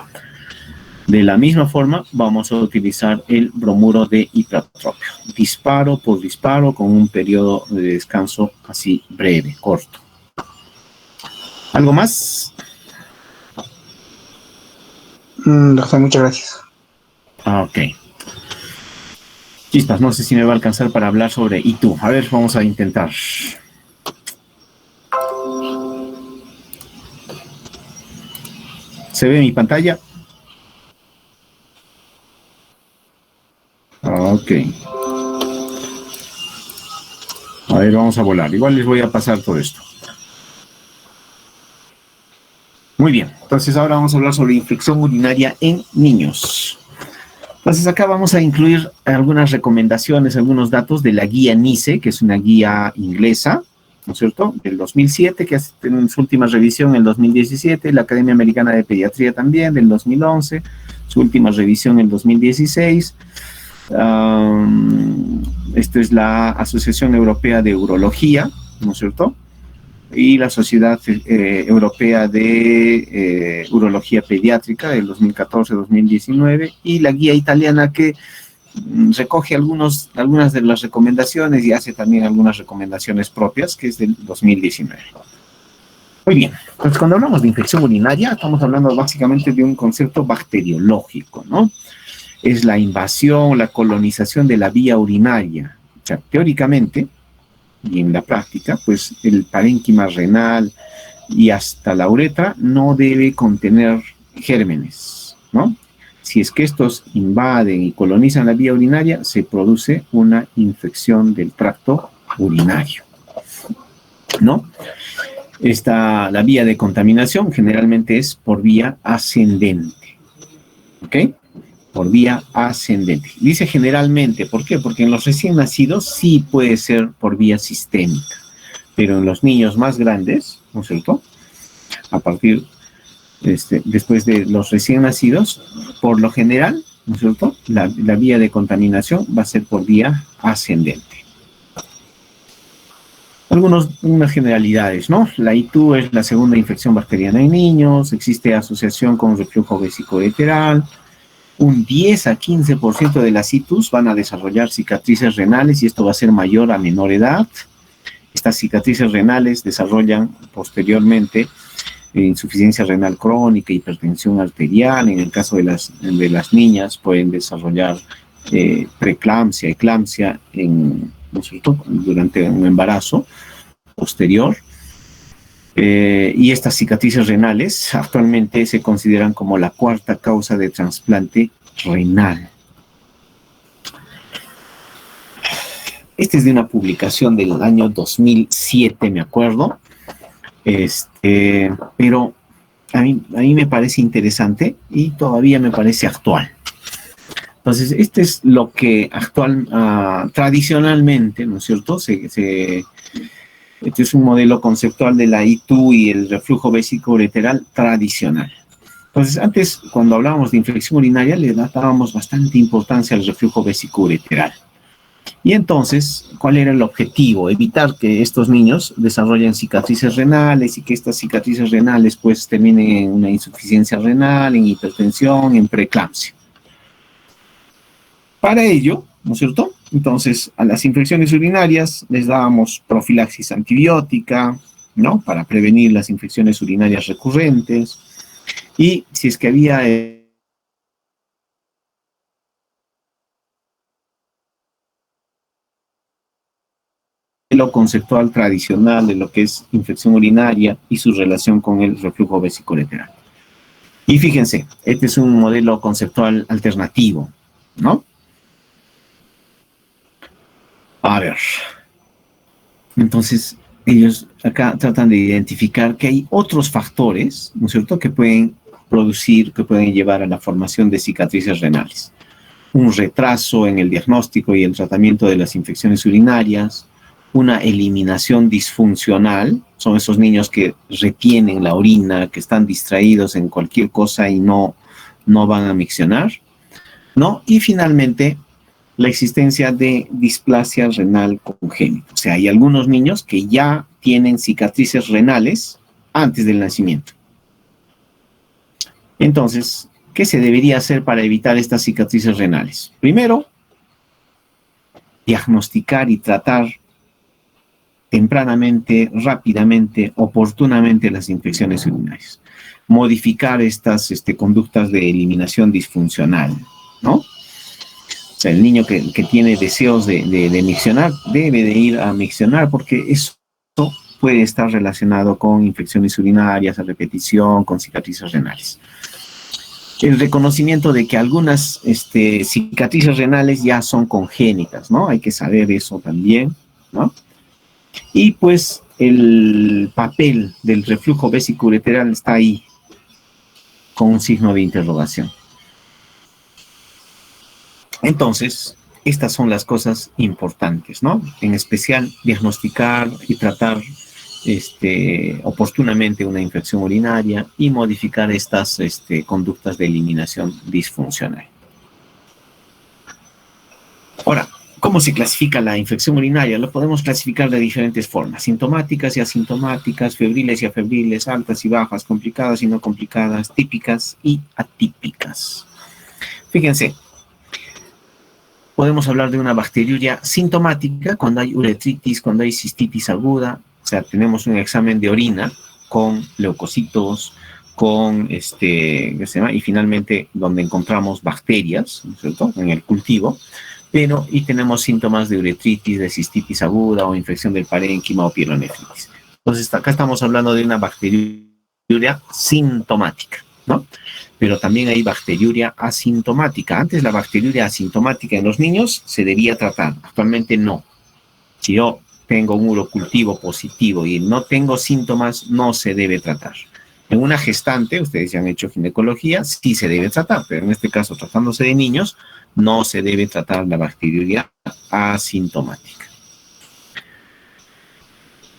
De la misma forma, vamos a utilizar el bromuro de hipratropio. Disparo por disparo con un periodo de descanso así breve, corto. ¿Algo más? Doctor, muchas gracias. Ok. Chispas, no sé si me va a alcanzar para hablar sobre ITU. A ver, vamos a intentar. ¿Se ve mi pantalla? Ok. A ver, vamos a volar. Igual les voy a pasar todo esto. Muy bien. Entonces ahora vamos a hablar sobre infección urinaria en niños. Entonces acá vamos a incluir algunas recomendaciones, algunos datos de la guía NICE, que es una guía inglesa, ¿no es cierto?, del 2007, que en su última revisión en el 2017, la Academia Americana de Pediatría también, del 2011, su última revisión en el 2016. Esto es la Asociación Europea de Urología, ¿no es cierto?, y la Sociedad Europea de Urología Pediátrica del 2014-2019, y la guía italiana que recoge algunas de las recomendaciones y hace también algunas recomendaciones propias, que es del 2019. Muy bien, entonces cuando hablamos de infección urinaria, estamos hablando básicamente de un concepto bacteriológico, ¿no? Es la invasión, la colonización de la vía urinaria. O sea, teóricamente, y en la práctica, pues el parénquima renal y hasta la uretra no debe contener gérmenes, ¿no? Si es que estos invaden y colonizan la vía urinaria, se produce una infección del tracto urinario, ¿no? La vía de contaminación generalmente es por vía ascendente, ¿ok? Por vía ascendente. Dice generalmente, ¿por qué? Porque en los recién nacidos sí puede ser por vía sistémica, pero en los niños más grandes, ¿no es cierto?, a partir, después de los recién nacidos, por lo general, ¿no es cierto?, la vía de contaminación va a ser por vía ascendente. Unas generalidades, ¿no? La ITU es la segunda infección bacteriana en niños, existe asociación con reflujo vesicoureteral. Un 10 a 15% de las ITUs van a desarrollar cicatrices renales y esto va a ser mayor a menor edad. Estas cicatrices renales desarrollan posteriormente insuficiencia renal crónica, hipertensión arterial. En el caso de las niñas pueden desarrollar preeclampsia, eclampsia durante un embarazo posterior. Y estas cicatrices renales actualmente se consideran como la 4ª causa de trasplante renal. Este es de una publicación del año 2007, me acuerdo. Pero a mí me parece interesante y todavía me parece actual. Entonces, este es lo que tradicionalmente, ¿no es cierto?, este es un modelo conceptual de la ITU y el reflujo vesicoureteral tradicional. Entonces, antes, cuando hablábamos de infección urinaria, le dábamos bastante importancia al reflujo vesicoureteral. Y entonces, ¿cuál era el objetivo? Evitar que estos niños desarrollen cicatrices renales y que estas cicatrices renales pues terminen en una insuficiencia renal, en hipertensión, en preeclampsia. Para ello, ¿no es cierto? Entonces, a las infecciones urinarias les dábamos profilaxis antibiótica, ¿no? Para prevenir las infecciones urinarias recurrentes. Y si es que había lo conceptual tradicional de lo que es infección urinaria y su relación con el reflujo vesicoureteral. Y fíjense, este es un modelo conceptual alternativo, ¿no? A ver. Entonces, ellos acá tratan de identificar que hay otros factores, ¿no es cierto?, que pueden producir, que pueden llevar a la formación de cicatrices renales. Un retraso en el diagnóstico y el tratamiento de las infecciones urinarias, una eliminación disfuncional, son esos niños que retienen la orina, que están distraídos en cualquier cosa y no van a miccionar, ¿no? Y finalmente, la existencia de displasia renal congénita. O sea, hay algunos niños que ya tienen cicatrices renales antes del nacimiento. Entonces, ¿qué se debería hacer para evitar estas cicatrices renales? Primero, diagnosticar y tratar tempranamente, rápidamente, oportunamente las infecciones urinarias. Modificar estas conductas de eliminación disfuncional, ¿no? O sea, el niño que tiene deseos de miccionar debe de ir a miccionar porque eso puede estar relacionado con infecciones urinarias a repetición, con cicatrices renales. El reconocimiento de que algunas cicatrices renales ya son congénitas, ¿no? Hay que saber eso también, ¿no? Y pues el papel del reflujo vesicoureteral está ahí con un signo de interrogación. Entonces, estas son las cosas importantes, ¿no? En especial, diagnosticar y tratar oportunamente una infección urinaria y modificar estas conductas de eliminación disfuncional. Ahora, ¿cómo se clasifica la infección urinaria? Lo podemos clasificar de diferentes formas: sintomáticas y asintomáticas, febriles y afebriles, altas y bajas, complicadas y no complicadas, típicas y atípicas. Fíjense, podemos hablar de una bacteriuria sintomática cuando hay uretritis, cuando hay cistitis aguda. O sea, tenemos un examen de orina con leucocitos, con ¿qué se llama? Y finalmente donde encontramos bacterias, ¿no es cierto?, en el cultivo, y tenemos síntomas de uretritis, de cistitis aguda o infección del parénquima o pielonefritis. Entonces, acá estamos hablando de una bacteriuria sintomática, ¿no? Pero también hay bacteriuria asintomática. Antes la bacteriuria asintomática en los niños se debía tratar, actualmente no. Si yo tengo un urocultivo positivo y no tengo síntomas, no se debe tratar. En una gestante, ustedes ya han hecho ginecología, sí se debe tratar, pero en este caso, tratándose de niños, no se debe tratar la bacteriuria asintomática.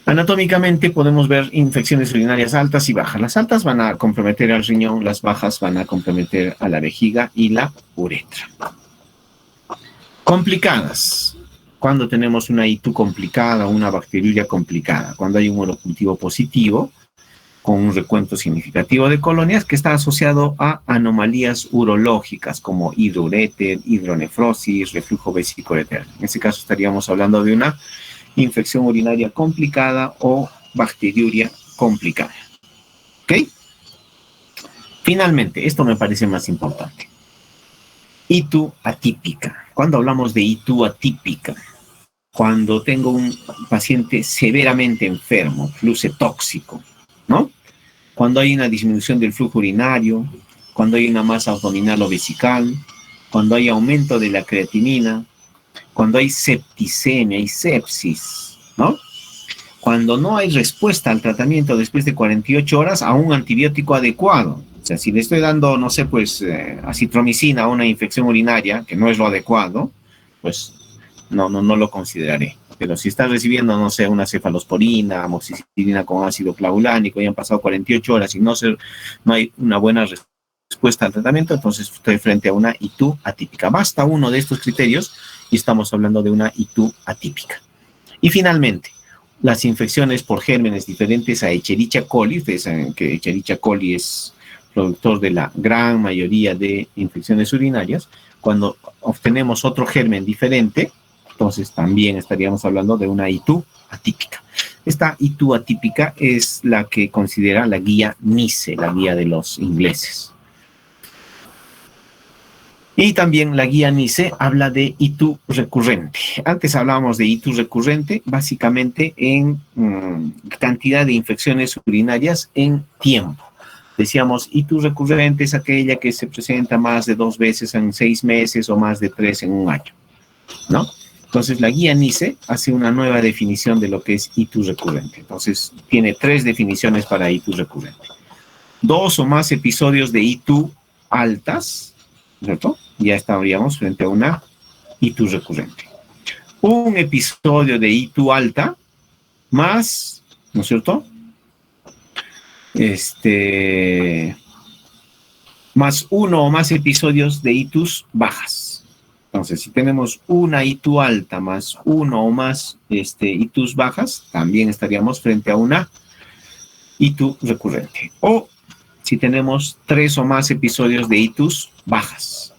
Anatómicamente podemos ver infecciones urinarias altas y bajas. Las altas van a comprometer al riñón, las bajas van a comprometer a la vejiga y la uretra. Complicadas. Cuando tenemos una ITU complicada o una bacteriuria complicada, cuando hay un urocultivo positivo con un recuento significativo de colonias que está asociado a anomalías urológicas como hidroureter, hidronefrosis, reflujo vesicoureteral. En este caso estaríamos hablando de una infección urinaria complicada o bacteriuria complicada. ¿Ok? Finalmente, esto me parece más importante. ITU atípica. Cuando hablamos de ITU atípica, cuando tengo un paciente severamente enfermo, flucetóxico, ¿no? Cuando hay una disminución del flujo urinario, cuando hay una masa abdominal o vesical, cuando hay aumento de la creatinina, cuando hay septicemia y sepsis, ¿no? Cuando no hay respuesta al tratamiento después de 48 horas a un antibiótico adecuado. O sea, si le estoy dando, no sé, pues, acitromicina a una infección urinaria, que no es lo adecuado, pues no lo consideraré. Pero si está recibiendo, no sé, una cefalosporina, amoxicilina con ácido clavulánico y han pasado 48 horas y no hay una buena respuesta respuesta al tratamiento, entonces estoy frente a una ITU atípica. Basta uno de estos criterios y estamos hablando de una ITU atípica. Y finalmente, las infecciones por gérmenes diferentes a Escherichia coli. Ustedes saben que Escherichia coli es productor de la gran mayoría de infecciones urinarias. Cuando obtenemos otro germen diferente, entonces también estaríamos hablando de una ITU atípica. Esta ITU atípica es la que considera la guía NICE, la guía de los ingleses. Y también la guía NICE habla de ITU recurrente. Antes hablábamos de ITU recurrente, básicamente en cantidad de infecciones urinarias en tiempo. Decíamos, ITU recurrente es aquella que se presenta más de 2 veces en 6 meses o más de 3 en un año, ¿no? Entonces, la guía NICE hace una nueva definición de lo que es ITU recurrente. Entonces, tiene 3 definiciones para ITU recurrente. 2 o más episodios de ITU altas, ¿cierto? Ya estaríamos frente a una ITU recurrente. Un episodio de ITU alta más, ¿no es cierto? Más 1 o más episodios de ITUs bajas. Entonces, si tenemos una ITU alta más 1 o más ITUs bajas, también estaríamos frente a una ITU recurrente. O si tenemos 3 o más episodios de ITUs bajas,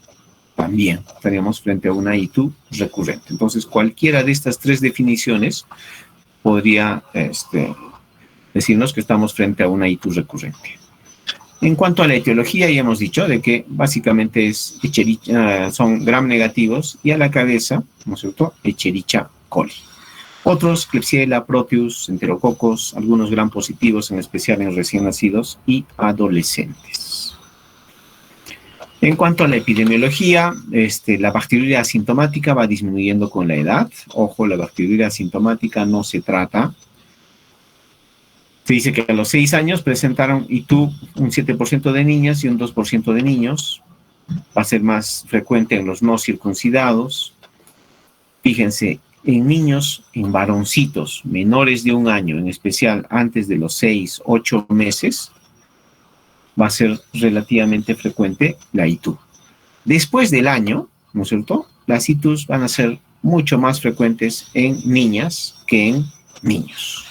también estaríamos frente a una ITU recurrente. Entonces, cualquiera de estas 3 definiciones podría decirnos que estamos frente a una ITU recurrente. En cuanto a la etiología, ya hemos dicho de que básicamente son gram negativos y a la cabeza, ¿no es cierto?, Escherichia coli. Otros, Klebsiella, Proteus, Enterococos, algunos gram positivos, en especial en recién nacidos y adolescentes. En cuanto a la epidemiología, la bacteriuria asintomática va disminuyendo con la edad. Ojo, la bacteriuria asintomática no se trata. Se dice que a los 6 años presentaron ITU un 7% de niñas y un 2% de niños. Va a ser más frecuente en los no circuncidados. Fíjense, en niños, en varoncitos menores de 1 año, en especial antes de los 6, 8 meses, va a ser relativamente frecuente la ITU. Después del año, ¿no es cierto?, las ITUs van a ser mucho más frecuentes en niñas que en niños.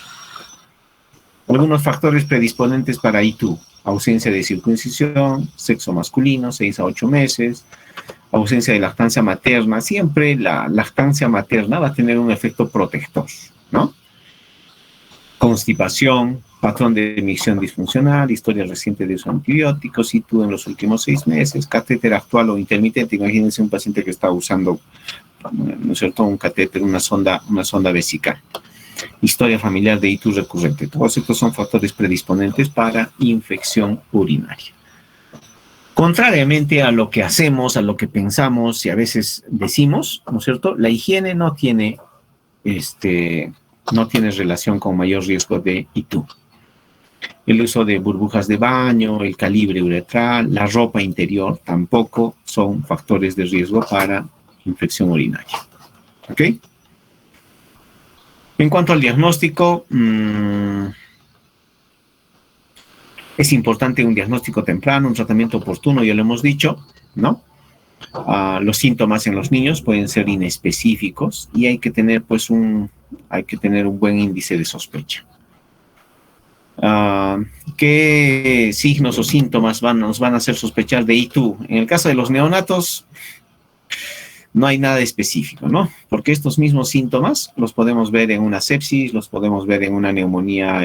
Algunos factores predisponentes para ITU: ausencia de circuncisión, sexo masculino, 6 a 8 meses, ausencia de lactancia materna. Siempre la lactancia materna va a tener un efecto protector, ¿no? Constipación, patrón de emisión disfuncional, historia reciente de uso de antibióticos, ITU en los últimos 6 meses, catéter actual o intermitente. Imagínense un paciente que está usando, ¿no es cierto?, un catéter, una sonda vesical. Historia familiar de ITU recurrente. Todos estos son factores predisponentes para infección urinaria. Contrariamente a lo que hacemos, a lo que pensamos y a veces decimos, ¿no es cierto?, la higiene no tiene relación con mayor riesgo de ITU. El uso de burbujas de baño, el calibre uretral, la ropa interior tampoco son factores de riesgo para infección urinaria. ¿Ok? En cuanto al diagnóstico, es importante un diagnóstico temprano, un tratamiento oportuno, ya lo hemos dicho, ¿no? Los síntomas en los niños pueden ser inespecíficos y hay que tener un buen índice de sospecha. ¿Qué signos o síntomas nos van a hacer sospechar de ITU? En el caso de los neonatos, no hay nada específico, ¿no? Porque estos mismos síntomas los podemos ver en una sepsis, los podemos ver en una neumonía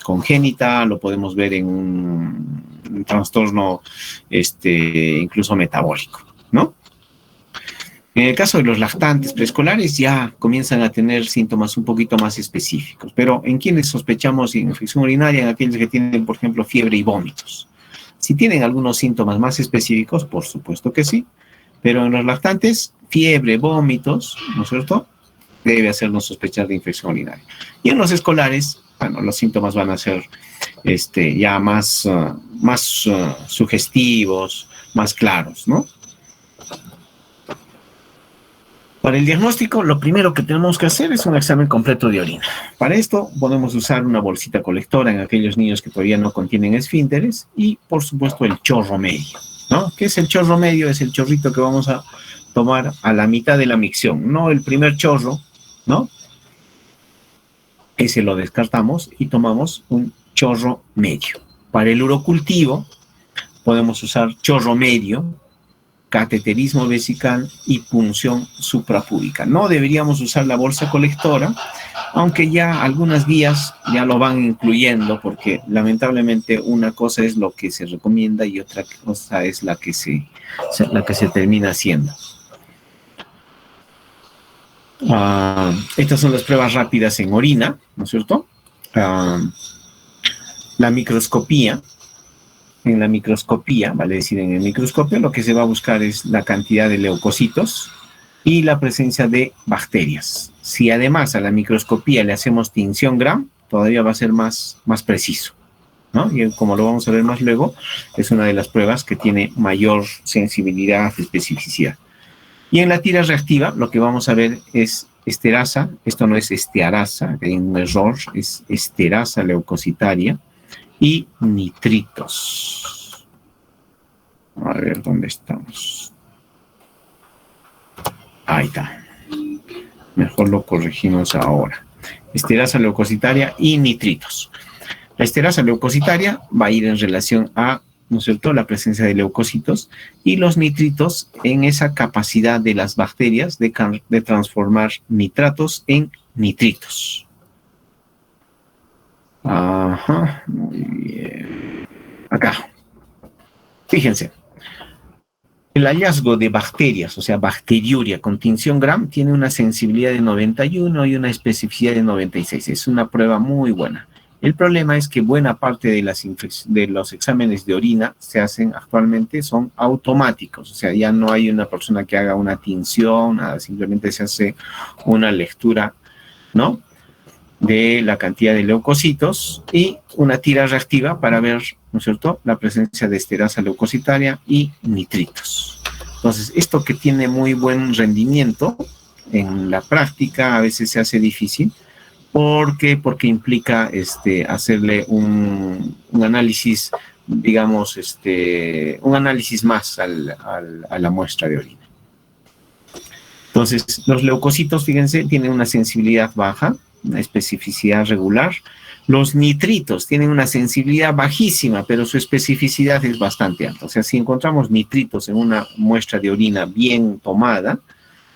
congénita, lo podemos ver en un trastorno incluso metabólico, ¿no? En el caso de los lactantes preescolares ya comienzan a tener síntomas un poquito más específicos, pero ¿en quiénes sospechamos infección urinaria? En aquellos que tienen, por ejemplo, fiebre y vómitos. Si tienen algunos síntomas más específicos, por supuesto que sí, pero en los lactantes, fiebre, vómitos, ¿no es cierto?, debe hacernos sospechar de infección urinaria. Y en los escolares, bueno, los síntomas van a ser ya más sugestivos, más claros, ¿no? Para el diagnóstico, lo primero que tenemos que hacer es un examen completo de orina. Para esto, podemos usar una bolsita colectora en aquellos niños que todavía no contienen esfínteres y, por supuesto, el chorro medio, ¿no? ¿Qué es el chorro medio? Es el chorrito que vamos a tomar a la mitad de la micción, no el primer chorro, ¿no? Ese lo descartamos y tomamos un chorro medio. Para el urocultivo, podemos usar chorro medio, cateterismo vesical y punción suprapúbica. No deberíamos usar la bolsa colectora, aunque ya algunas guías ya lo van incluyendo, porque lamentablemente una cosa es lo que se recomienda y otra cosa es la que se termina haciendo. Estas son las pruebas rápidas en orina, ¿no es cierto? La microscopía. En la microscopía, vale decir, en el microscopio lo que se va a buscar es la cantidad de leucocitos y la presencia de bacterias. Si además a la microscopía le hacemos tinción Gram, todavía va a ser más preciso, ¿no? Y como lo vamos a ver más luego, es una de las pruebas que tiene mayor sensibilidad y especificidad. Y en la tira reactiva lo que vamos a ver es esterasa, esto no es estearasa, hay un error, es esterasa leucocitaria, y nitritos. A ver, ¿dónde estamos? Ahí está. Mejor lo corregimos ahora. Esterasa leucocitaria y nitritos. La esterasa leucocitaria va a ir en relación a, ¿no es cierto?, la presencia de leucocitos, y los nitritos en esa capacidad de las bacterias de transformar nitratos en nitritos. Ajá, muy bien. Acá. Fíjense. El hallazgo de bacterias, o sea, bacteriuria con tinción Gram, tiene una sensibilidad de 91 y una especificidad de 96. Es una prueba muy buena. El problema es que buena parte de los exámenes de orina se hacen actualmente son automáticos. O sea, ya no hay una persona que haga una tinción, nada, simplemente se hace una lectura, ¿no?, de la cantidad de leucocitos y una tira reactiva para ver, ¿no es cierto?, la presencia de esterasa leucocitaria y nitritos. Entonces, esto que tiene muy buen rendimiento en la práctica a veces se hace difícil. ¿Por qué? Porque implica hacerle un análisis, digamos, un análisis más a la muestra de orina. Entonces, los leucocitos, fíjense, tienen una sensibilidad baja, una especificidad regular. Los nitritos tienen una sensibilidad bajísima, pero su especificidad es bastante alta. O sea, si encontramos nitritos en una muestra de orina bien tomada,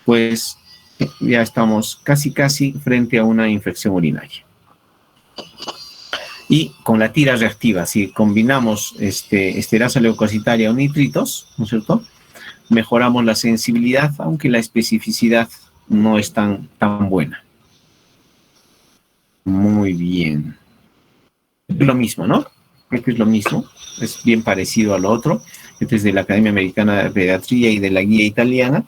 pues ya estamos casi frente a una infección urinaria. Y con la tira reactiva, si combinamos esterasa leucocitaria o nitritos, ¿no es cierto?, mejoramos la sensibilidad, aunque la especificidad no es tan buena. Muy bien. Es lo mismo, ¿no? Este es lo mismo, es bien parecido al otro. Este es de la Academia Americana de Pediatría y de la guía italiana.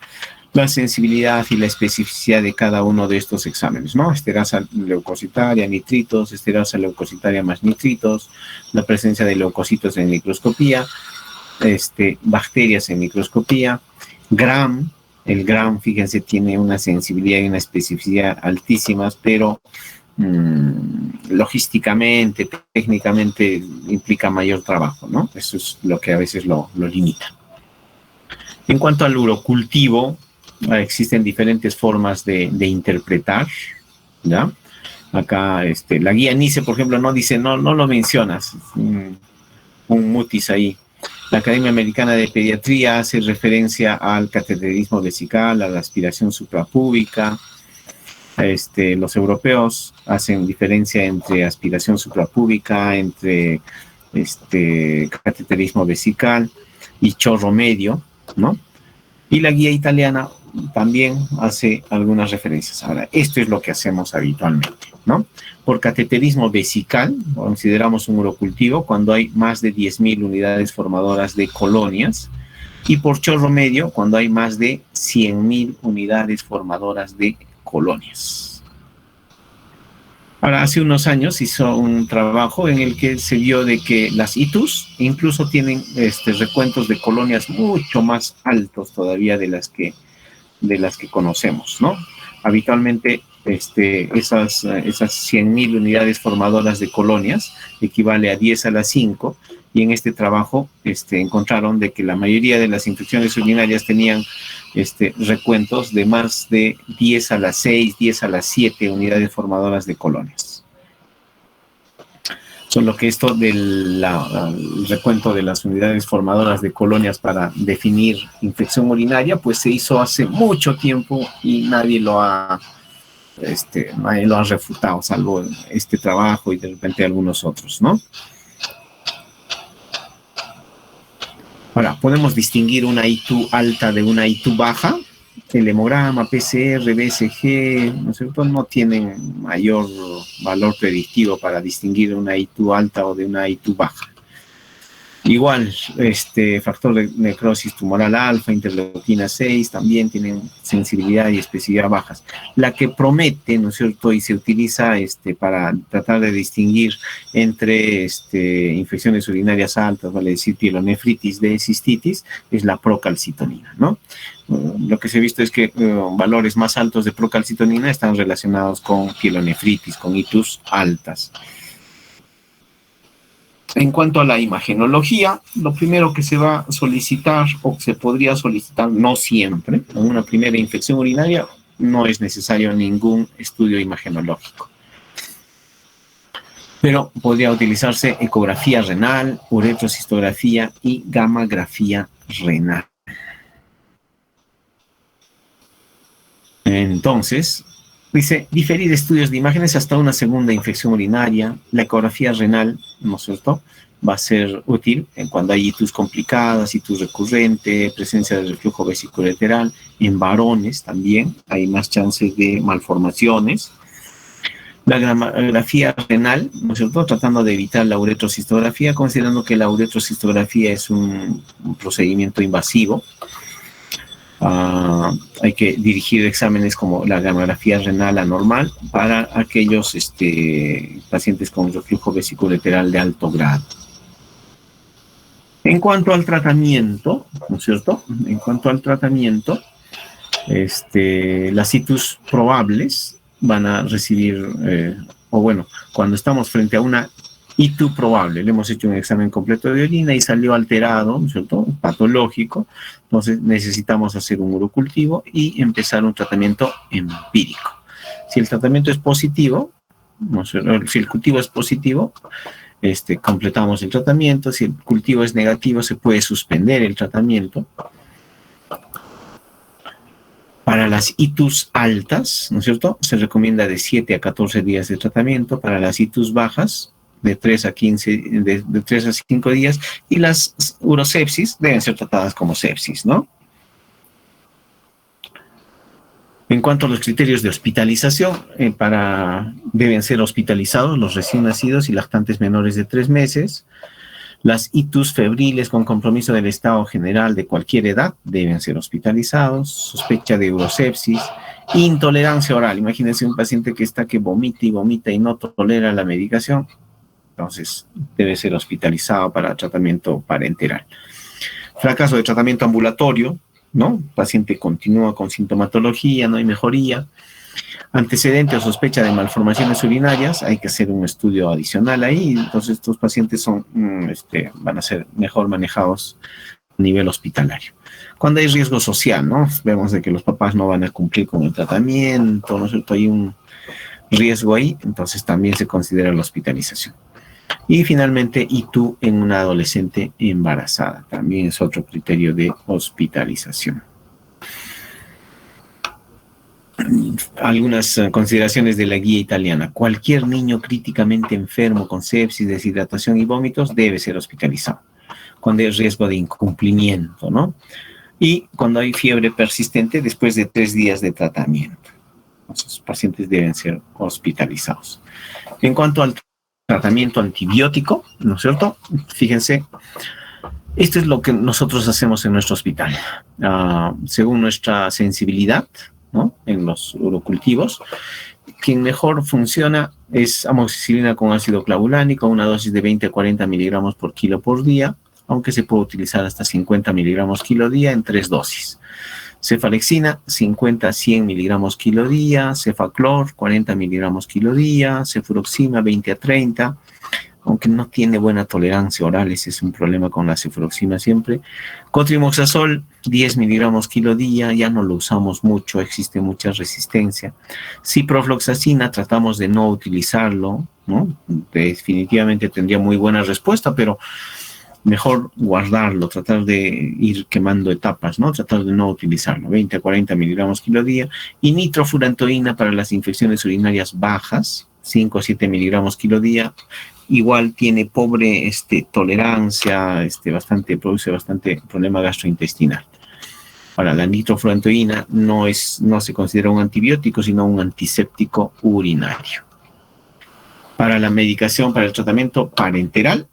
La sensibilidad y la especificidad de cada uno de estos exámenes, ¿no? Esterasa leucocitaria, nitritos, esterasa leucocitaria más nitritos, la presencia de leucocitos en microscopía, bacterias en microscopía, Gram. El Gram, fíjense, tiene una sensibilidad y una especificidad altísimas, pero logísticamente, técnicamente implica mayor trabajo, ¿no? Eso es lo que a veces lo limita. En cuanto al urocultivo, existen diferentes formas de interpretar, ¿ya? Acá la guía NICE, por ejemplo, no dice, no lo mencionas, un mutis ahí. La Academia Americana de Pediatría hace referencia al cateterismo vesical, a la aspiración suprapúbica. Los europeos hacen diferencia entre aspiración suprapúbica, entre cateterismo vesical y chorro medio, ¿no? Y la guía italiana también hace algunas referencias. Ahora, esto es lo que hacemos habitualmente, ¿no? Por cateterismo vesical, consideramos un urocultivo cuando hay más de 10.000 unidades formadoras de colonias, y por chorro medio cuando hay más de 100.000 unidades formadoras de colonias. Ahora, hace unos años hizo un trabajo en el que se vio de que las ITUs incluso tienen recuentos de colonias mucho más altos todavía de las que de las que conocemos, ¿no? Habitualmente esas 100.000 unidades formadoras de colonias equivale a 10 a la 5, y en este trabajo encontraron de que la mayoría de las infecciones urinarias tenían recuentos de más de 10 a la 6, 10 a la 7 unidades formadoras de colonias. Solo que esto del recuento de las unidades formadoras de colonias para definir infección urinaria, pues se hizo hace mucho tiempo y nadie lo ha refutado, salvo este trabajo y de repente algunos otros, ¿no? Ahora, podemos distinguir una I2 alta de una I2 baja. El hemograma, PCR, BCG, ¿no es cierto?, no tienen mayor valor predictivo para distinguir una I2 alta o de una I2 baja. Igual, factor de necrosis tumoral alfa, interleuquina 6, también tienen sensibilidad y especificidad bajas. La que promete, ¿no es cierto?, y se utiliza para tratar de distinguir entre infecciones urinarias altas, vale decir, pielonefritis de cistitis, es la procalcitonina, ¿no? Lo que se ha visto es que valores más altos de procalcitonina están relacionados con pielonefritis, con ITUs altas. En cuanto a la imagenología, lo primero que se va a solicitar, o se podría solicitar, no siempre, en una primera infección urinaria, no es necesario ningún estudio imagenológico. Pero podría utilizarse ecografía renal, uretrocistografía y gammagrafía renal. Entonces, dice, diferir estudios de imágenes hasta una segunda infección urinaria. La ecografía renal, ¿no es cierto?, va a ser útil cuando hay itus complicadas, itus recurrente, presencia de reflujo vesicolateral. En varones también hay más chances de malformaciones. La gammagrafía renal, ¿no es cierto?, tratando de evitar la uretrocistografía, considerando que la uretrocistografía es un procedimiento invasivo. Hay que dirigir exámenes como la gammagrafía renal anormal para aquellos pacientes con reflujo vesicolateral de alto grado. En cuanto al tratamiento, ¿no es cierto? En cuanto al tratamiento, las ITUs probables van a recibir, cuando estamos frente a una ITU probable, le hemos hecho un examen completo de orina y salió alterado, ¿no es cierto?, patológico, entonces necesitamos hacer un urocultivo y empezar un tratamiento empírico. Si el tratamiento es positivo, ¿no es cierto?, si el cultivo es positivo, completamos el tratamiento. Si el cultivo es negativo, se puede suspender el tratamiento. Para las ITUs altas, ¿no es cierto?, se recomienda de 7 a 14 días de tratamiento. Para las ITUs bajas, de 3 a 5 días, y las urosepsis deben ser tratadas como sepsis, ¿no? En cuanto a los criterios de hospitalización, deben ser hospitalizados los recién nacidos y lactantes menores de 3 meses. Las ITUs febriles con compromiso del estado general de cualquier edad deben ser hospitalizados. Sospecha de urosepsis, intolerancia oral. Imagínense un paciente que vomita y vomita y no tolera la medicación. Entonces, debe ser hospitalizado para tratamiento parenteral. Fracaso de tratamiento ambulatorio, ¿no? El paciente continúa con sintomatología, no hay mejoría. Antecedente o sospecha de malformaciones urinarias, hay que hacer un estudio adicional ahí. Entonces, estos pacientes van a ser mejor manejados a nivel hospitalario. Cuando hay riesgo social, ¿no? Vemos de que los papás no van a cumplir con el tratamiento, ¿no es cierto? Hay un riesgo ahí, entonces también se considera la hospitalización. Y finalmente, ITU en una adolescente embarazada. También es otro criterio de hospitalización. Algunas consideraciones de la guía italiana. Cualquier niño críticamente enfermo con sepsis, deshidratación y vómitos debe ser hospitalizado cuando hay riesgo de incumplimiento, ¿no? Y cuando hay fiebre persistente después de 3 días de tratamiento. Los pacientes deben ser hospitalizados. En cuanto al tratamiento antibiótico, ¿no es cierto? Fíjense, esto es lo que nosotros hacemos en nuestro hospital. Según nuestra sensibilidad, ¿no?, en los urocultivos, quien mejor funciona es amoxicilina con ácido clavulánico, una dosis de 20 a 40 miligramos por kilo por día, aunque se puede utilizar hasta 50 miligramos kilo día en 3 dosis. Cefalexina, 50 a 100 miligramos kilo día. Cefaclor, 40 miligramos kilo día. Cefuroxima, 20 a 30. Aunque no tiene buena tolerancia oral, ese es un problema con la cefuroxima siempre. Cotrimoxazol, 10 miligramos kilo día, ya no lo usamos mucho, existe mucha resistencia. Ciprofloxacina, tratamos de no utilizarlo, ¿no? Definitivamente tendría muy buena respuesta, pero mejor guardarlo, tratar de ir quemando etapas, ¿no? Tratar de no utilizarlo, 20 a 40 miligramos kilo día. Y nitrofurantoína para las infecciones urinarias bajas, 5 a 7 miligramos kilo día. Igual tiene pobre tolerancia, produce bastante problema gastrointestinal. Ahora, la nitrofurantoína no se considera un antibiótico, sino un antiséptico urinario. Para la medicación, para el tratamiento parenteral,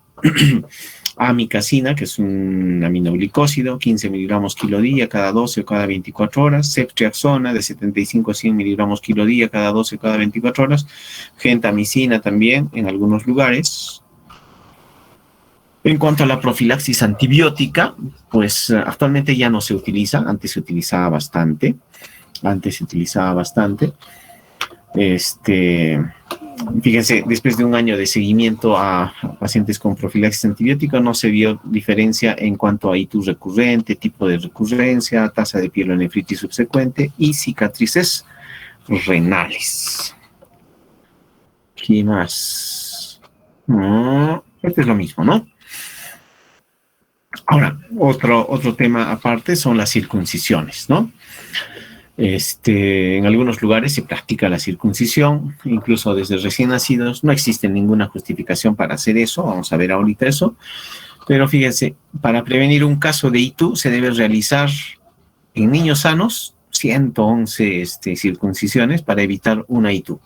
amicacina, que es un aminoglicósido, 15 miligramos kilo día cada 12 o cada 24 horas. Ceftriaxona, de 75 a 100 miligramos kilo día cada 12 o cada 24 horas. Gentamicina también, en algunos lugares. En cuanto a la profilaxis antibiótica, pues actualmente ya no se utiliza, antes se utilizaba bastante. Fíjense, después de un año de seguimiento a pacientes con profilaxis antibiótica, no se vio diferencia en cuanto a itus recurrente, tipo de recurrencia, tasa de pielonefritis subsecuente y cicatrices renales. ¿Qué más? Este es lo mismo, ¿no? Ahora, otro tema aparte son las circuncisiones, ¿no? En algunos lugares se practica la circuncisión, incluso desde recién nacidos. No existe ninguna justificación para hacer eso, vamos a ver ahorita eso. Pero fíjense, para prevenir un caso de ITU se debe realizar en niños sanos 111 circuncisiones para evitar una ITU.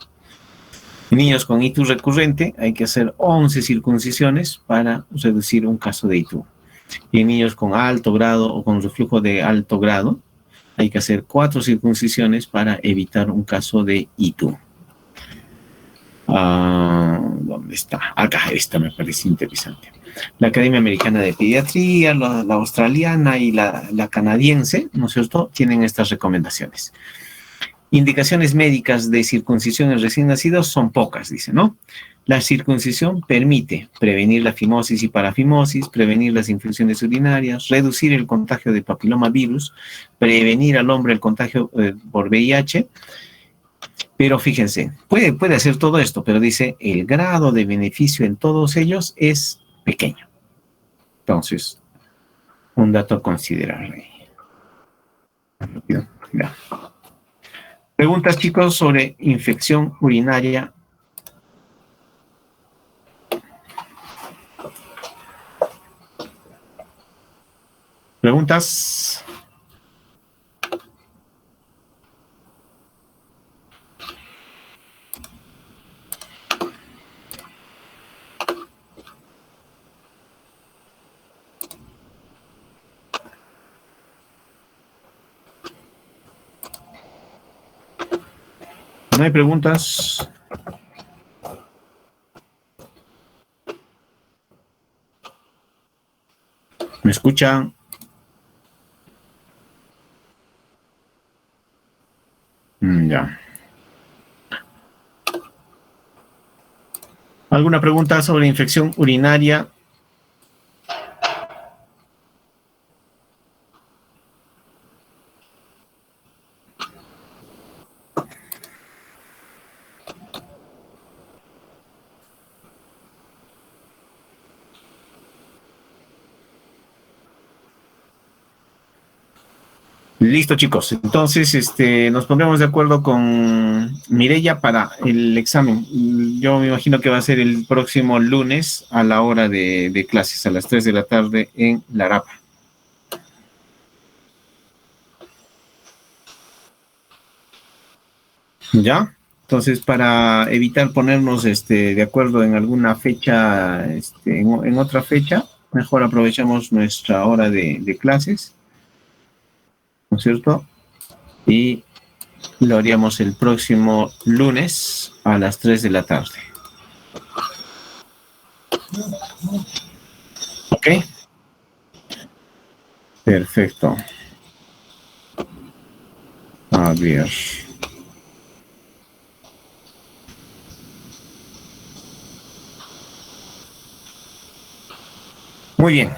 En niños con ITU recurrente hay que hacer 11 circuncisiones para reducir un caso de ITU. Y en niños con alto grado o con reflujo de alto grado, hay que hacer 4 circuncisiones para evitar un caso de ITU. ¿Dónde está? Acá, esta me parece interesante. La Academia Americana de Pediatría, la australiana y la canadiense, ¿no es cierto?, tienen estas recomendaciones. Indicaciones médicas de circuncisión en recién nacidos son pocas, dice, ¿no? La circuncisión permite prevenir la fimosis y parafimosis, prevenir las infecciones urinarias, reducir el contagio de papilomavirus, prevenir al hombre el contagio por VIH. Pero fíjense, puede hacer todo esto, pero dice, el grado de beneficio en todos ellos es pequeño. Entonces, un dato a considerar. Ya. Preguntas, chicos, sobre infección urinaria. ¿Preguntas? ¿No hay preguntas? ¿Me escuchan? Ya. ¿Alguna pregunta sobre infección urinaria? Listo, chicos. Entonces, nos pondremos de acuerdo con Mireya para el examen. Yo me imagino que va a ser el próximo lunes a la hora de clases, a las 3 de la tarde en Larapa. ¿Ya? Entonces, para evitar ponernos de acuerdo en alguna fecha, en otra fecha, mejor aprovechamos nuestra hora de clases, ¿no es cierto? Y lo haríamos el próximo lunes a las 3 de la tarde. ¿Ok? Perfecto. ver. Muy bien.